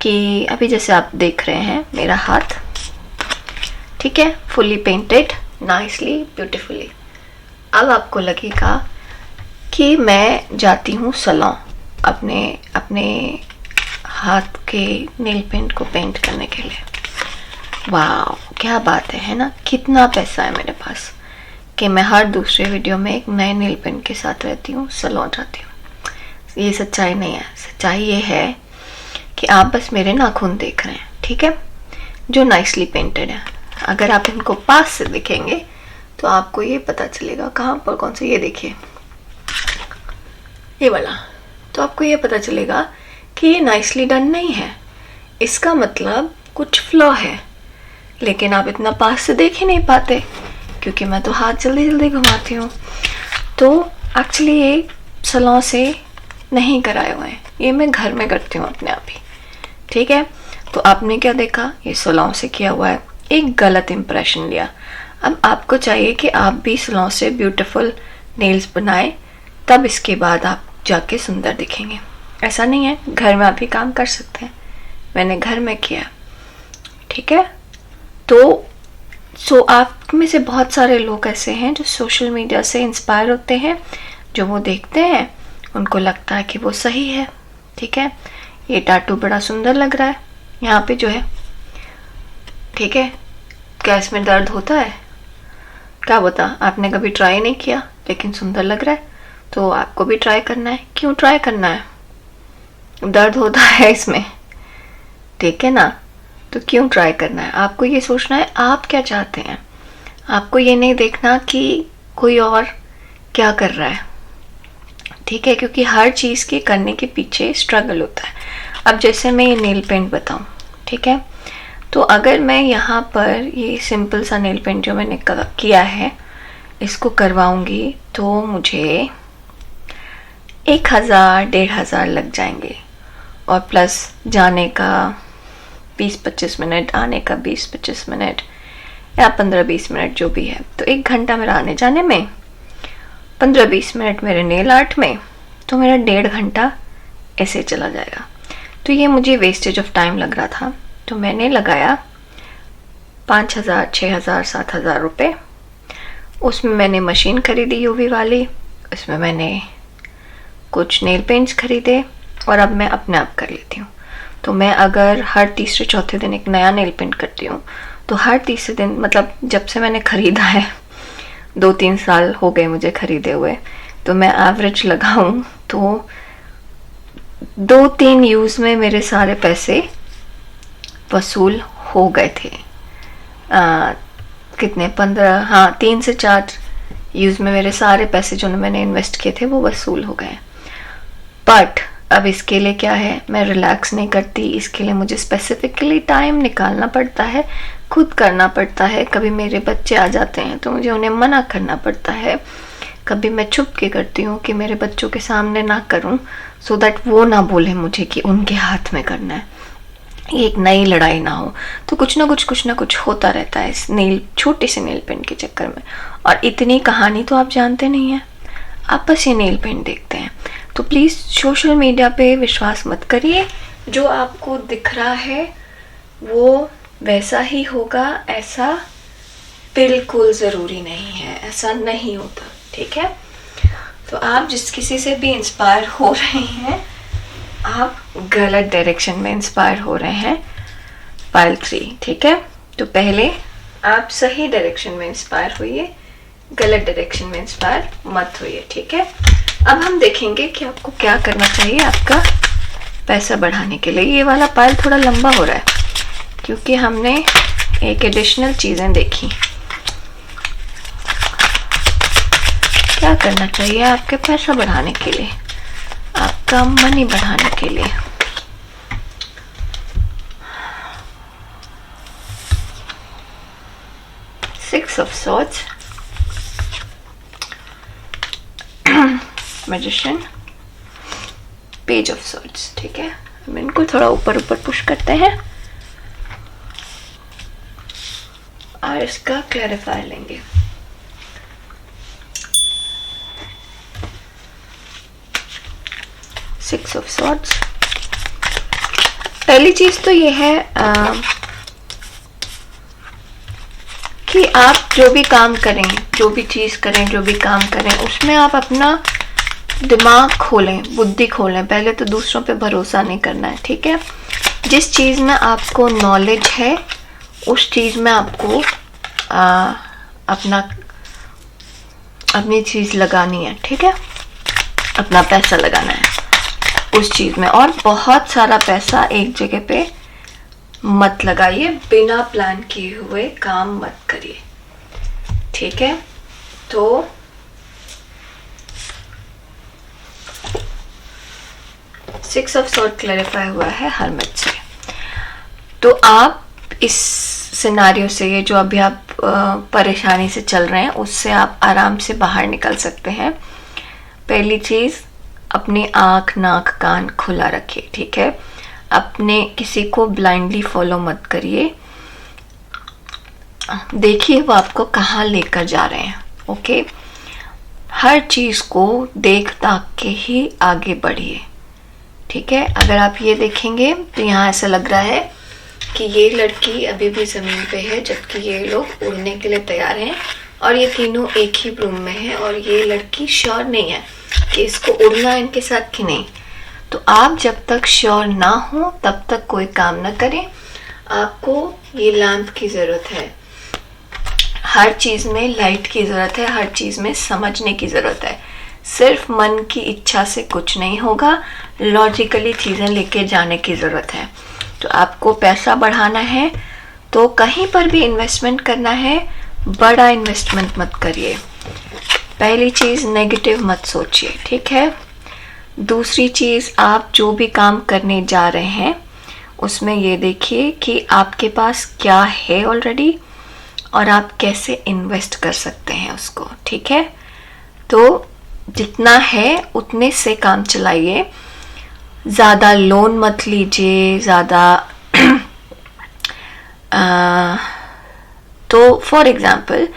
Speaker 1: कि अभी जैसे आप देख रहे हैं मेरा हाथ, ठीक है, फुली पेंटेड, नाइसली, ब्यूटीफुली। अब आपको लगेगा कि मैं जाती हूँ सैलून अपने हाथ के नेल पेंट को पेंट करने के लिए। वाह, क्या बात है ना, कितना पैसा है मेरे पास कि मैं हर दूसरे वीडियो में एक नए नेल पेंट के साथ रहती हूँ, सैलून जाती हूँ। ये सच्चाई नहीं है। सच्चाई ये है कि आप बस मेरे नाखून देख रहे हैं, ठीक है, जो नाइसली पेंटेड है। अगर आप इनको पास से देखेंगे तो आपको ये पता चलेगा कहाँ पर कौन सा, ये देखिए ये वाला, तो आपको ये पता चलेगा कि ये नाइसली डन नहीं है, इसका मतलब कुछ फ्लॉ है। लेकिन आप इतना पास से देख ही नहीं पाते क्योंकि मैं तो हाथ जल्दी जल्दी घुमाती हूँ। तो एक्चुअली ये सैलून से नहीं कराए हुए हैं, ये मैं घर में करती हूँ अपने आप ही। ठीक है, तो आपने क्या देखा, ये सैलून से किया हुआ है, एक गलत इंप्रेशन लिया। अब आपको चाहिए कि आप भी सैलून से ब्यूटीफुल नेल्स बनाएं, तब इसके बाद आप जाके सुंदर दिखेंगे। ऐसा नहीं है, घर में आप भी काम कर सकते हैं, मैंने घर में किया। ठीक है, तो आप में से बहुत सारे लोग ऐसे हैं जो सोशल मीडिया से इंस्पायर होते हैं, जो वो देखते हैं उनको लगता है कि वो सही है। ठीक है, ये टैटू बड़ा सुंदर लग रहा है यहाँ पे जो है, ठीक है, क्या इसमें दर्द होता है, क्या बता, आपने कभी ट्राई नहीं किया लेकिन सुंदर लग रहा है तो आपको भी ट्राई करना है। क्यों ट्राई करना है, दर्द होता है इसमें, ठीक है ना, तो क्यों ट्राई करना है। आपको ये सोचना है आप क्या चाहते हैं, आपको ये नहीं देखना कि कोई और क्या कर रहा है। ठीक है, क्योंकि हर चीज़ के करने के पीछे स्ट्रगल होता है। अब जैसे मैं ये नेल पेंट बताऊं, ठीक है, तो अगर मैं यहाँ पर ये सिंपल सा नेल पेंट जो मैंने किया है इसको करवाऊंगी तो मुझे 1000-1500 लग जाएंगे, और प्लस जाने का 20-25 मिनट, आने का 20-25 मिनट या 15-20 मिनट जो भी है, तो 1 घंटा मेरा आने जाने में, 15-20 मिनट मेरे नेल आर्ट में, तो मेरा 1.5 घंटा ऐसे चला जाएगा। तो ये मुझे वेस्टेज ऑफ टाइम लग रहा था, तो मैंने लगाया 5000, 6000, 7000 रुपये। उसमें मैंने मशीन खरीदी यूवी वाली, उसमें मैंने कुछ नेल पेंट्स खरीदे, और अब मैं अपने आप कर लेती हूँ। तो मैं अगर हर तीसरे चौथे दिन एक नया नेल पेंट करती हूँ, तो हर तीसरे दिन, मतलब जब से मैंने ख़रीदा है 2-3 साल हो गए मुझे ख़रीदे हुए, तो मैं एवरेज लगाऊँ तो 2-3 यूज़ में मेरे सारे पैसे वसूल हो गए थे। कितने 15, हाँ 3 से 4 यूज़ में मेरे सारे पैसे जो मैंने इन्वेस्ट किए थे वो वसूल हो गए। बट अब इसके लिए क्या है, मैं रिलैक्स नहीं करती, इसके लिए मुझे स्पेसिफिकली टाइम निकालना पड़ता है, खुद करना पड़ता है। कभी मेरे बच्चे आ जाते हैं तो मुझे उन्हें मना करना पड़ता है, कभी मैं छुप के करती हूँ कि मेरे बच्चों के सामने ना करूँ, सो दैट वो ना बोले मुझे कि उनके हाथ में करना है, ये एक नई लड़ाई ना हो। तो कुछ ना कुछ होता रहता है इस छोटे से नेल पेंट के चक्कर में। और इतनी कहानी तो आप जानते नहीं हैं, आप बस ये नेल पेंट देखते हैं। तो प्लीज़ सोशल मीडिया पे विश्वास मत करिए, जो आपको दिख रहा है वो वैसा ही होगा, ऐसा बिल्कुल ज़रूरी नहीं है, ऐसा नहीं होता, ठीक है। तो आप जिस किसी से भी इंस्पायर हो रहे हैं, आप गलत डायरेक्शन में इंस्पायर हो रहे हैं। पाइल 3, ठीक है। तो पहले आप सही डायरेक्शन में इंस्पायर होइए, गलत डायरेक्शन में इंस्पायर मत होइए, ठीक है। अब हम देखेंगे कि आपको क्या करना चाहिए आपका पैसा बढ़ाने के लिए। ये वाला पाइल थोड़ा लंबा हो रहा है क्योंकि हमने एक एडिशनल चीज़ें देखी। क्या करना चाहिए आपके पैसा बढ़ाने के लिए, आपका मनी बढ़ाने के लिए। Six of swords, magician, page of swords, ठीक है। हम इनको थोड़ा ऊपर ऊपर पुश करते हैं और इसका क्लैरिफायर लेंगे। सिक्स ऑफ सॉर्ड्स, पहली चीज तो ये है कि आप जो भी काम करें, जो भी चीज करें, जो भी काम करें, उसमें आप अपना दिमाग खोलें, बुद्धि खोलें। पहले तो दूसरों पे भरोसा नहीं करना है, ठीक है। जिस चीज में आपको नॉलेज है उस चीज में आपको अपनी चीज लगानी है, ठीक है। अपना पैसा लगाना है उस चीज में, और बहुत सारा पैसा एक जगह पे मत लगाइए, बिना प्लान किए हुए काम मत करिए, ठीक है। तो सिक्स ऑफ सॉर्ड क्लैरिफाई हुआ है हरमत से। तो आप इस सिनारियो से, ये जो अभी आप परेशानी से चल रहे हैं, उससे आप आराम से बाहर निकल सकते हैं। पहली चीज, अपनी आंख नाक कान खुला रखिए, ठीक है। अपने किसी को ब्लाइंडली फॉलो मत करिए, देखिए वो आपको कहाँ लेकर जा रहे हैं, ओके। हर चीज को देख ताक के ही आगे बढ़िए, ठीक है। अगर आप ये देखेंगे तो यहाँ ऐसा लग रहा है कि ये लड़की अभी भी जमीन पे है, जबकि ये लोग उड़ने के लिए तैयार हैं, और ये तीनों एक ही रूम में हैं, और ये लड़की श्योर नहीं है कि इसको उड़ना है इनके साथ कि नहीं। तो आप जब तक श्योर ना हो तब तक कोई काम ना करें। आपको ये लैंप की ज़रूरत है, हर चीज़ में लाइट की ज़रूरत है, हर चीज़ में समझने की ज़रूरत है। सिर्फ मन की इच्छा से कुछ नहीं होगा, लॉजिकली चीज़ें लेके जाने की ज़रूरत है। तो आपको पैसा बढ़ाना है तो कहीं पर भी इन्वेस्टमेंट करना है, बड़ा इन्वेस्टमेंट मत करिए। पहली चीज़, नेगेटिव मत सोचिए, ठीक है। दूसरी चीज़, आप जो भी काम करने जा रहे हैं उसमें ये देखिए कि आपके पास क्या है ऑलरेडी और आप कैसे इन्वेस्ट कर सकते हैं उसको, ठीक है। तो जितना है उतने से काम चलाइए, ज़्यादा लोन मत लीजिए, ज़्यादा तो फॉर एग्ज़ाम्पल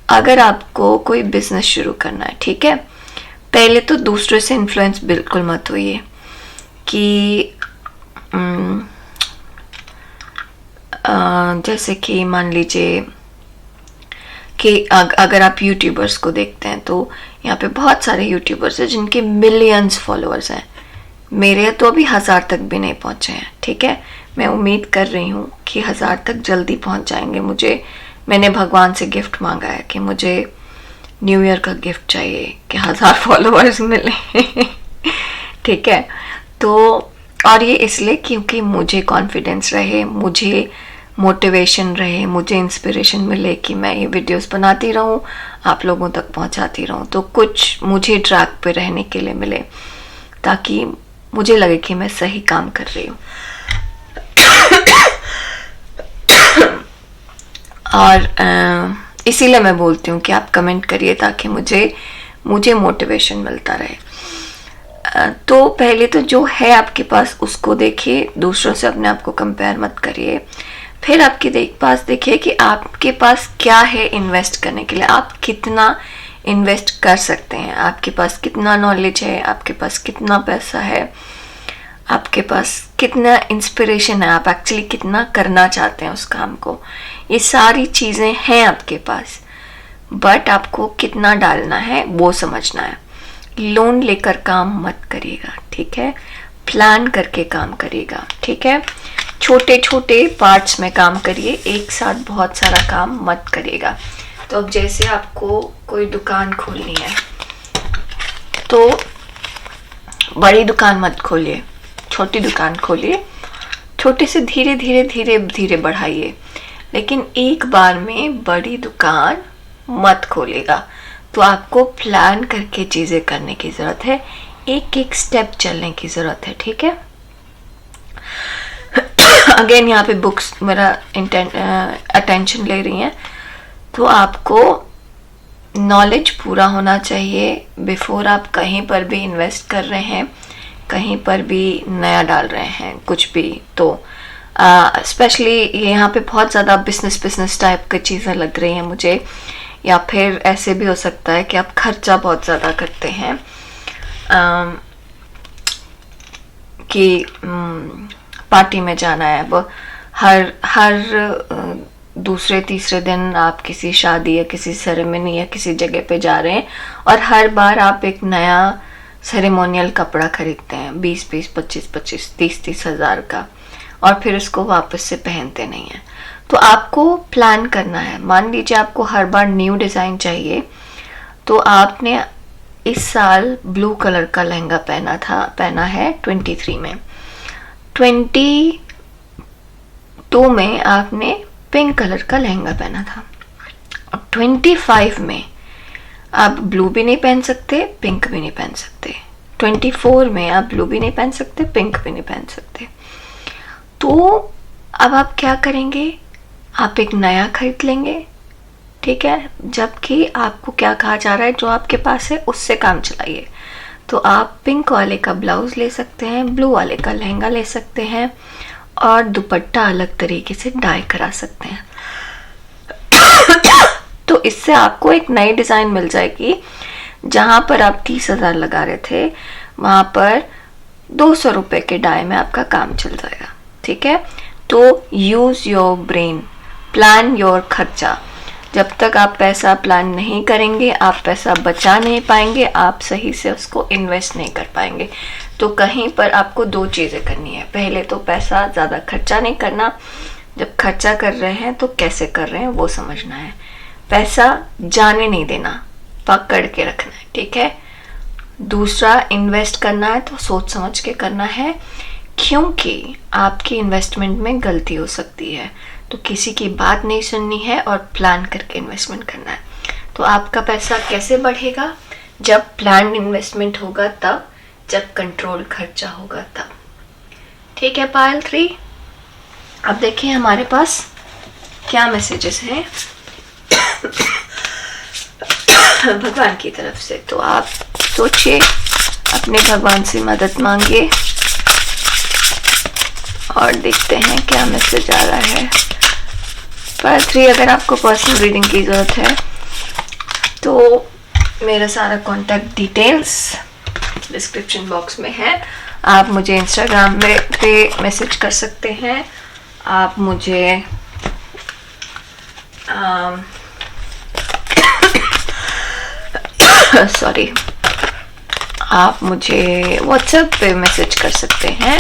Speaker 1: अगर आपको कोई बिजनेस शुरू करना है, ठीक है, पहले तो दूसरों से इन्फ्लुएंस बिल्कुल मत होइए कि जैसे कि मान लीजिए कि अगर आप यूट्यूबर्स को देखते हैं तो यहाँ पे बहुत सारे यूट्यूबर्स हैं जिनके मिलियंस फॉलोअर्स हैं। मेरे तो अभी 1000 तक भी नहीं पहुँचे हैं, ठीक है। मैं उम्मीद कर रही हूँ कि 1000 तक जल्दी पहुँच जाएंगे। मैंने भगवान से गिफ्ट मांगा है कि मुझे न्यू ईयर का गिफ्ट चाहिए कि 1000 फॉलोअर्स मिले ठीक है। तो और ये इसलिए क्योंकि मुझे कॉन्फिडेंस रहे, मुझे मोटिवेशन रहे, मुझे इंस्पिरेशन मिले कि मैं ये वीडियोस बनाती रहूं, आप लोगों तक पहुंचाती रहूं, तो कुछ मुझे ट्रैक पे रहने के लिए मिले, ताकि मुझे लगे कि मैं सही काम कर रही हूँ। और इसीलिए मैं बोलती हूँ कि आप कमेंट करिए ताकि मुझे मोटिवेशन मिलता रहे। तो पहले तो जो है आपके पास उसको देखिए, दूसरों से अपने आप को कंपेयर मत करिए। फिर आपके पास देखिए कि आपके पास क्या है इन्वेस्ट करने के लिए, आप कितना इन्वेस्ट कर सकते हैं, आपके पास कितना नॉलेज है, आपके पास कितना पैसा है, आपके पास कितना इंस्पिरेशन है, आप एक्चुअली कितना करना चाहते हैं उस काम को। ये सारी चीज़ें हैं आपके पास, बट आपको कितना डालना है वो समझना है। लोन लेकर काम मत करिएगा, ठीक है? प्लान करके काम करिएगा, ठीक है? छोटे छोटे पार्ट्स में काम करिए, एक साथ बहुत सारा काम मत करिएगा। तो अब जैसे आपको कोई दुकान खोलनी है तो बड़ी दुकान मत खोलिए, छोटी दुकान खोलिए, छोटे से धीरे धीरे धीरे धीरे बढ़ाइए, लेकिन एक बार में बड़ी दुकान मत खोलेगा। तो आपको प्लान करके चीज़ें करने की ज़रूरत है, एक एक स्टेप चलने की ज़रूरत है, ठीक है? अगेन यहाँ पे बुक्स मेरा अटेंशन ले रही हैं, तो आपको नॉलेज पूरा होना चाहिए बिफोर आप कहीं पर भी इन्वेस्ट कर रहे हैं, कहीं पर भी नया डाल रहे हैं कुछ भी। तो स्पेशली यहाँ पे बहुत ज़्यादा बिजनेस टाइप की चीज़ें लग रही हैं मुझे, या फिर ऐसे भी हो सकता है कि आप खर्चा बहुत ज़्यादा करते हैं कि पार्टी में जाना है, वो हर दूसरे तीसरे दिन आप किसी शादी या किसी सेरेमनी या किसी जगह पे जा रहे हैं, और हर बार आप एक नया सेरेमोनियल कपड़ा खरीदते हैं 20-20, 25-25, 30-30 हज़ार का, और फिर उसको वापस से पहनते नहीं हैं। तो आपको प्लान करना है। मान लीजिए आपको हर बार न्यू डिज़ाइन चाहिए, तो आपने इस साल ब्लू कलर का लहंगा पहना है 23 में, 22 में आपने पिंक कलर का लहंगा पहना था, और 25 में आप ब्लू भी नहीं पहन सकते, पिंक भी नहीं पहन सकते, 24 में आप ब्लू भी नहीं पहन सकते, पिंक भी नहीं पहन सकते। तो अब आप क्या करेंगे? आप एक नया खरीद लेंगे, ठीक है? जबकि आपको क्या कहा जा रहा है, जो आपके पास है उससे काम चलाइए। तो आप पिंक वाले का ब्लाउज ले सकते हैं, ब्लू वाले का लहंगा ले सकते हैं, और दुपट्टा अलग तरीके से डाई करा सकते हैं। तो इससे आपको एक नई डिज़ाइन मिल जाएगी। जहाँ पर आप 30,000 लगा रहे थे, वहाँ पर 200 रुपये के डाई में आपका काम चल जाएगा, ठीक है? तो use your brain, plan your खर्चा। जब तक आप पैसा प्लान नहीं करेंगे, आप पैसा बचा नहीं पाएंगे, आप सही से उसको इन्वेस्ट नहीं कर पाएंगे। तो कहीं पर आपको दो चीज़ें करनी है। पहले तो पैसा ज़्यादा खर्चा नहीं करना, जब खर्चा कर रहे हैं तो कैसे कर रहे हैं वो समझना है। पैसा जाने नहीं देना, पकड़ के रखना है, ठीक है? दूसरा, इन्वेस्ट करना है तो सोच समझ के करना है, क्योंकि आपकी इन्वेस्टमेंट में गलती हो सकती है। तो किसी की बात नहीं सुननी है और प्लान करके इन्वेस्टमेंट करना है। तो आपका पैसा कैसे बढ़ेगा? जब प्लान इन्वेस्टमेंट होगा तब, जब कंट्रोल खर्चा होगा तब, ठीक है? पायल 3, अब देखिए हमारे पास क्या मैसेजेस हैं भगवान की तरफ से। तो आप सोचिए, अपने भगवान से मदद मांगिए और देखते हैं क्या मैसेज आ रहा है। पार्ट 3, अगर आपको पर्सनल रीडिंग की ज़रूरत है तो मेरा सारा कॉन्टैक्ट डिटेल्स डिस्क्रिप्शन बॉक्स में है। आप मुझे इंस्टाग्राम पे मैसेज कर सकते हैं, आप मुझे आप मुझे व्हाट्सएप पे मैसेज कर सकते हैं।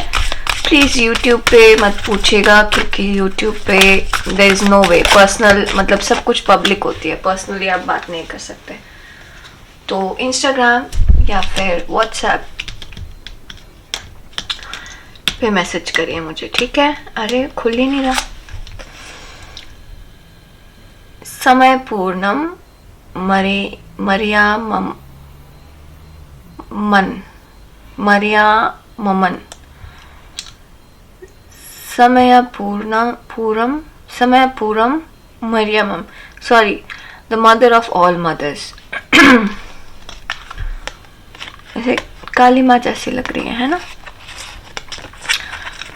Speaker 1: प्लीज़ यूट्यूब पे मत पूछिएगा, क्योंकि यूट्यूब पे there is no way personal, मतलब सब कुछ पब्लिक होती है, पर्सनली आप बात नहीं कर सकते। तो इंस्टाग्राम या फिर व्हाट्सएप पे मैसेज करिए मुझे, ठीक है? अरे खुल ही नहीं रहा। समय पूर्णम मरियाममन मरियाममन समय पूर्णम Mariamma, sorry, the mother of all mothers. ऐसे काली माँ जैसी लग रही है ना।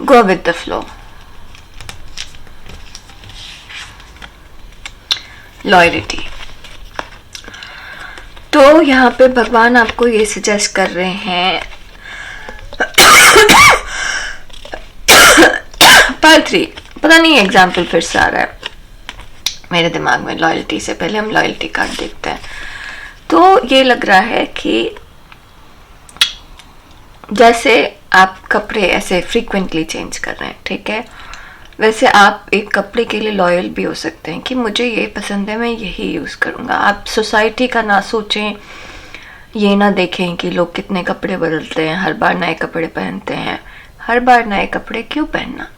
Speaker 1: Go with the flow. Loyalty. तो यहाँ पे भगवान आपको ये सजेस्ट कर रहे हैं। पार्ट 3, पता नहीं एग्जाम्पल फिर से आ रहा है मेरे दिमाग में। लॉयल्टी से पहले हम लॉयल्टी कार्ड देखते हैं। तो ये लग रहा है कि जैसे आप कपड़े ऐसे फ्रीक्वेंटली चेंज कर रहे हैं, ठीक है, वैसे आप एक कपड़े के लिए लॉयल भी हो सकते हैं कि मुझे ये पसंद है, मैं यही यूज़ करूँगा। आप सोसाइटी का ना सोचें, ये ना देखें कि लोग कितने कपड़े बदलते हैं, हर बार नए कपड़े पहनते हैं। हर बार नए कपड़े क्यों पहनना?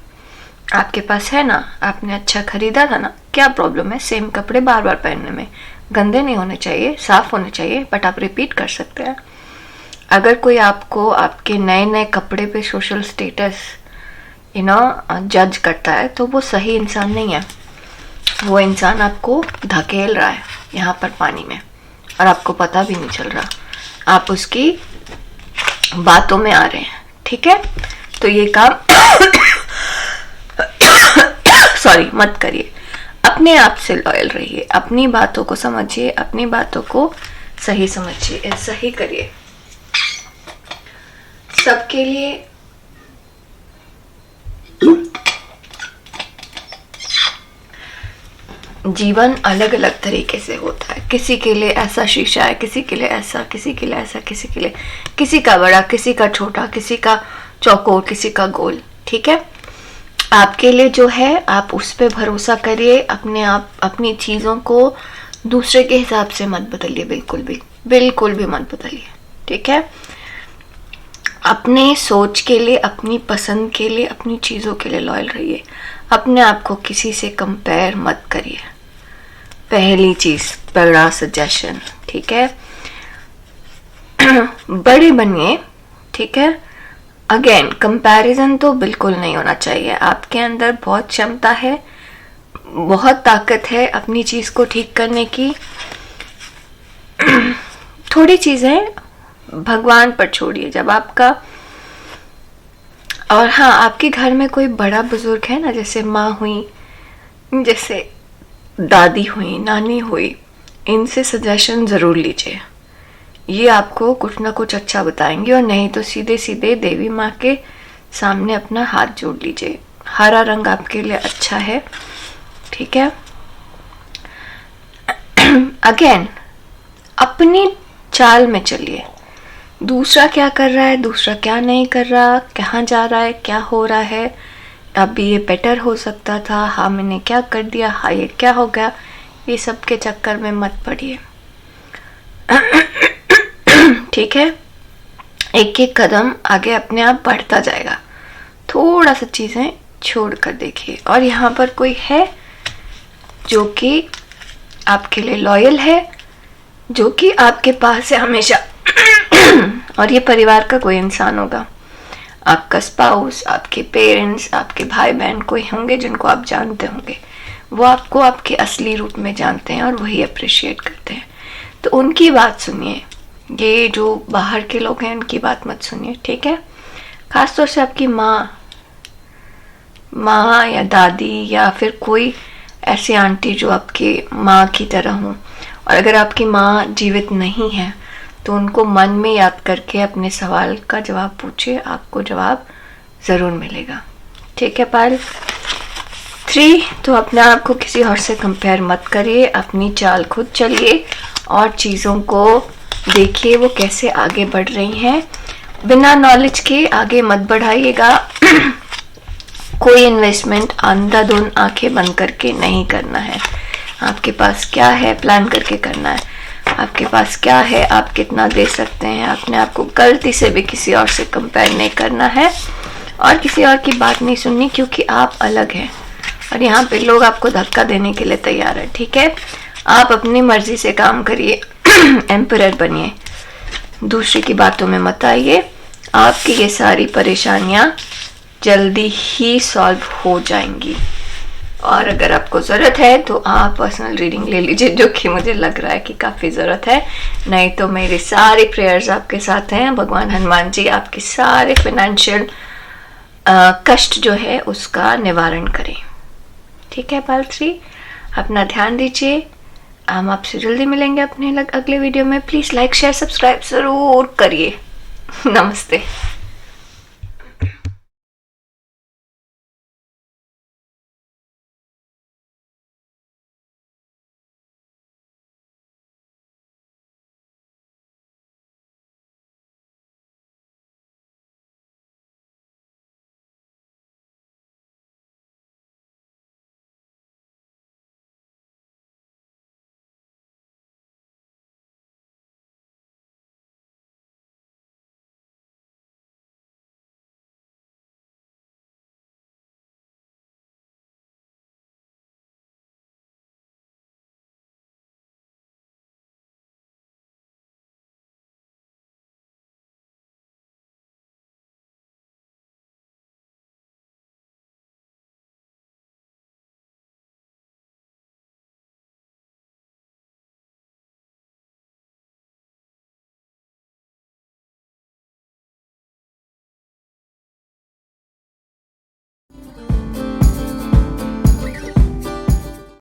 Speaker 1: आपके पास है ना, आपने अच्छा खरीदा था ना, क्या प्रॉब्लम है सेम कपड़े बार बार पहनने में? गंदे नहीं होने चाहिए, साफ होने चाहिए, बट आप रिपीट कर सकते हैं। अगर कोई आपको आपके नए नए कपड़े पे सोशल स्टेटस जज करता है तो वो सही इंसान नहीं है। वो इंसान आपको धकेल रहा है यहाँ पर पानी में और आपको पता भी नहीं चल रहा, आप उसकी बातों में आ रहे हैं, ठीक है। तो ये काम सॉरी मत करिए। अपने आप से लॉयल रहिए, अपनी बातों को समझिए, अपनी बातों को सही समझिए, सही करिए। सबके लिए जीवन अलग अलग तरीके से होता है। किसी के लिए ऐसा शीशा है, किसी के लिए ऐसा, किसी के लिए ऐसा, किसी के लिए, किसी का बड़ा, किसी का छोटा, किसी का चौकोर, किसी का गोल, ठीक है। आपके लिए जो है आप उस पे भरोसा करिए। अपनी चीज़ों को दूसरे के हिसाब से मत बदलिए, बिल्कुल भी मत बदलिए, ठीक है। अपने सोच के लिए, अपनी पसंद के लिए, अपनी चीज़ों के लिए लॉयल रहिए। अपने आप को किसी से कंपेयर मत करिए। पहली चीज़, बड़ा सजेशन, ठीक है। बड़े बनिए, ठीक है। अगेन कंपैरिजन तो बिल्कुल नहीं होना चाहिए। आपके अंदर बहुत क्षमता है, बहुत ताकत है अपनी चीज़ को ठीक करने की। थोड़ी चीज़ें भगवान पर छोड़िए। जब आपका, और हाँ, आपके घर में कोई बड़ा बुजुर्ग है ना, जैसे माँ हुई, जैसे दादी हुई, नानी हुई, इनसे सजेशन ज़रूर लीजिए। ये आपको कुछ ना कुछ अच्छा बताएंगे, और नहीं तो सीधे सीधे देवी माँ के सामने अपना हाथ जोड़ लीजिए। हरा रंग आपके लिए अच्छा है, ठीक है। अगेन अपनी चाल में चलिए। दूसरा क्या कर रहा है, दूसरा क्या नहीं कर रहा, कहाँ जा रहा है, क्या हो रहा है, अभी ये बेटर हो सकता था, हाँ मैंने क्या कर दिया, हाँ ये क्या हो गया, ये सब के चक्कर में मत पड़िए, ठीक है। एक एक कदम आगे अपने आप बढ़ता जाएगा। थोड़ा सा चीज़ें छोड़ कर देखिए। और यहाँ पर कोई है जो कि आपके लिए लॉयल है, जो कि आपके पास है हमेशा। और ये परिवार का कोई इंसान होगा, आपका स्पाउस, आपके पेरेंट्स, आपके भाई बहन कोई होंगे जिनको आप जानते होंगे। वो आपको आपके असली रूप में जानते हैं और वही अप्रिशिएट करते हैं। तो उनकी बात सुनिए। ये जो बाहर के लोग हैं उनकी बात मत सुनिए, ठीक है। खासतौर से आपकी माँ या दादी, या फिर कोई ऐसी आंटी जो आपकी माँ की तरह हो। और अगर आपकी माँ जीवित नहीं है तो उनको मन में याद करके अपने सवाल का जवाब पूछिए, आपको जवाब ज़रूर मिलेगा, ठीक है। पायल 3, तो अपने आप को किसी और से कंपेयर मत करिए, अपनी चाल खुद चलिए और चीज़ों को देखिए वो कैसे आगे बढ़ रही हैं। बिना नॉलेज के आगे मत बढ़ाइएगा। कोई इन्वेस्टमेंट अंधाधुंध आंखें बंद करके नहीं करना है। आपके पास क्या है प्लान करके करना है। आपके पास क्या है, आप कितना दे सकते हैं। अपने आप को गलती से भी किसी और से कंपेयर नहीं करना है और किसी और की बात नहीं सुननी, क्योंकि आप अलग हैं और यहाँ पे लोग आपको धक्का देने के लिए तैयार है, ठीक है। आप अपनी मर्जी से काम करिए, एम्परर बनिए, दूसरे की बातों में मत आइए। आपकी ये सारी परेशानियां जल्दी ही सॉल्व हो जाएंगी। और अगर आपको ज़रूरत है तो आप पर्सनल रीडिंग ले लीजिए, जो कि मुझे लग रहा है कि काफ़ी ज़रूरत है। नहीं तो मेरे सारे प्रेयर्स आपके साथ हैं। भगवान हनुमान जी आपके सारे फाइनेंशियल कष्ट जो है उसका निवारण करें, ठीक है। पाल 3, अपना ध्यान दीजिए। हम आपसे जल्दी मिलेंगे अपने अगले वीडियो में। प्लीज़ लाइक शेयर सब्सक्राइब ज़रूर करिए। नमस्ते।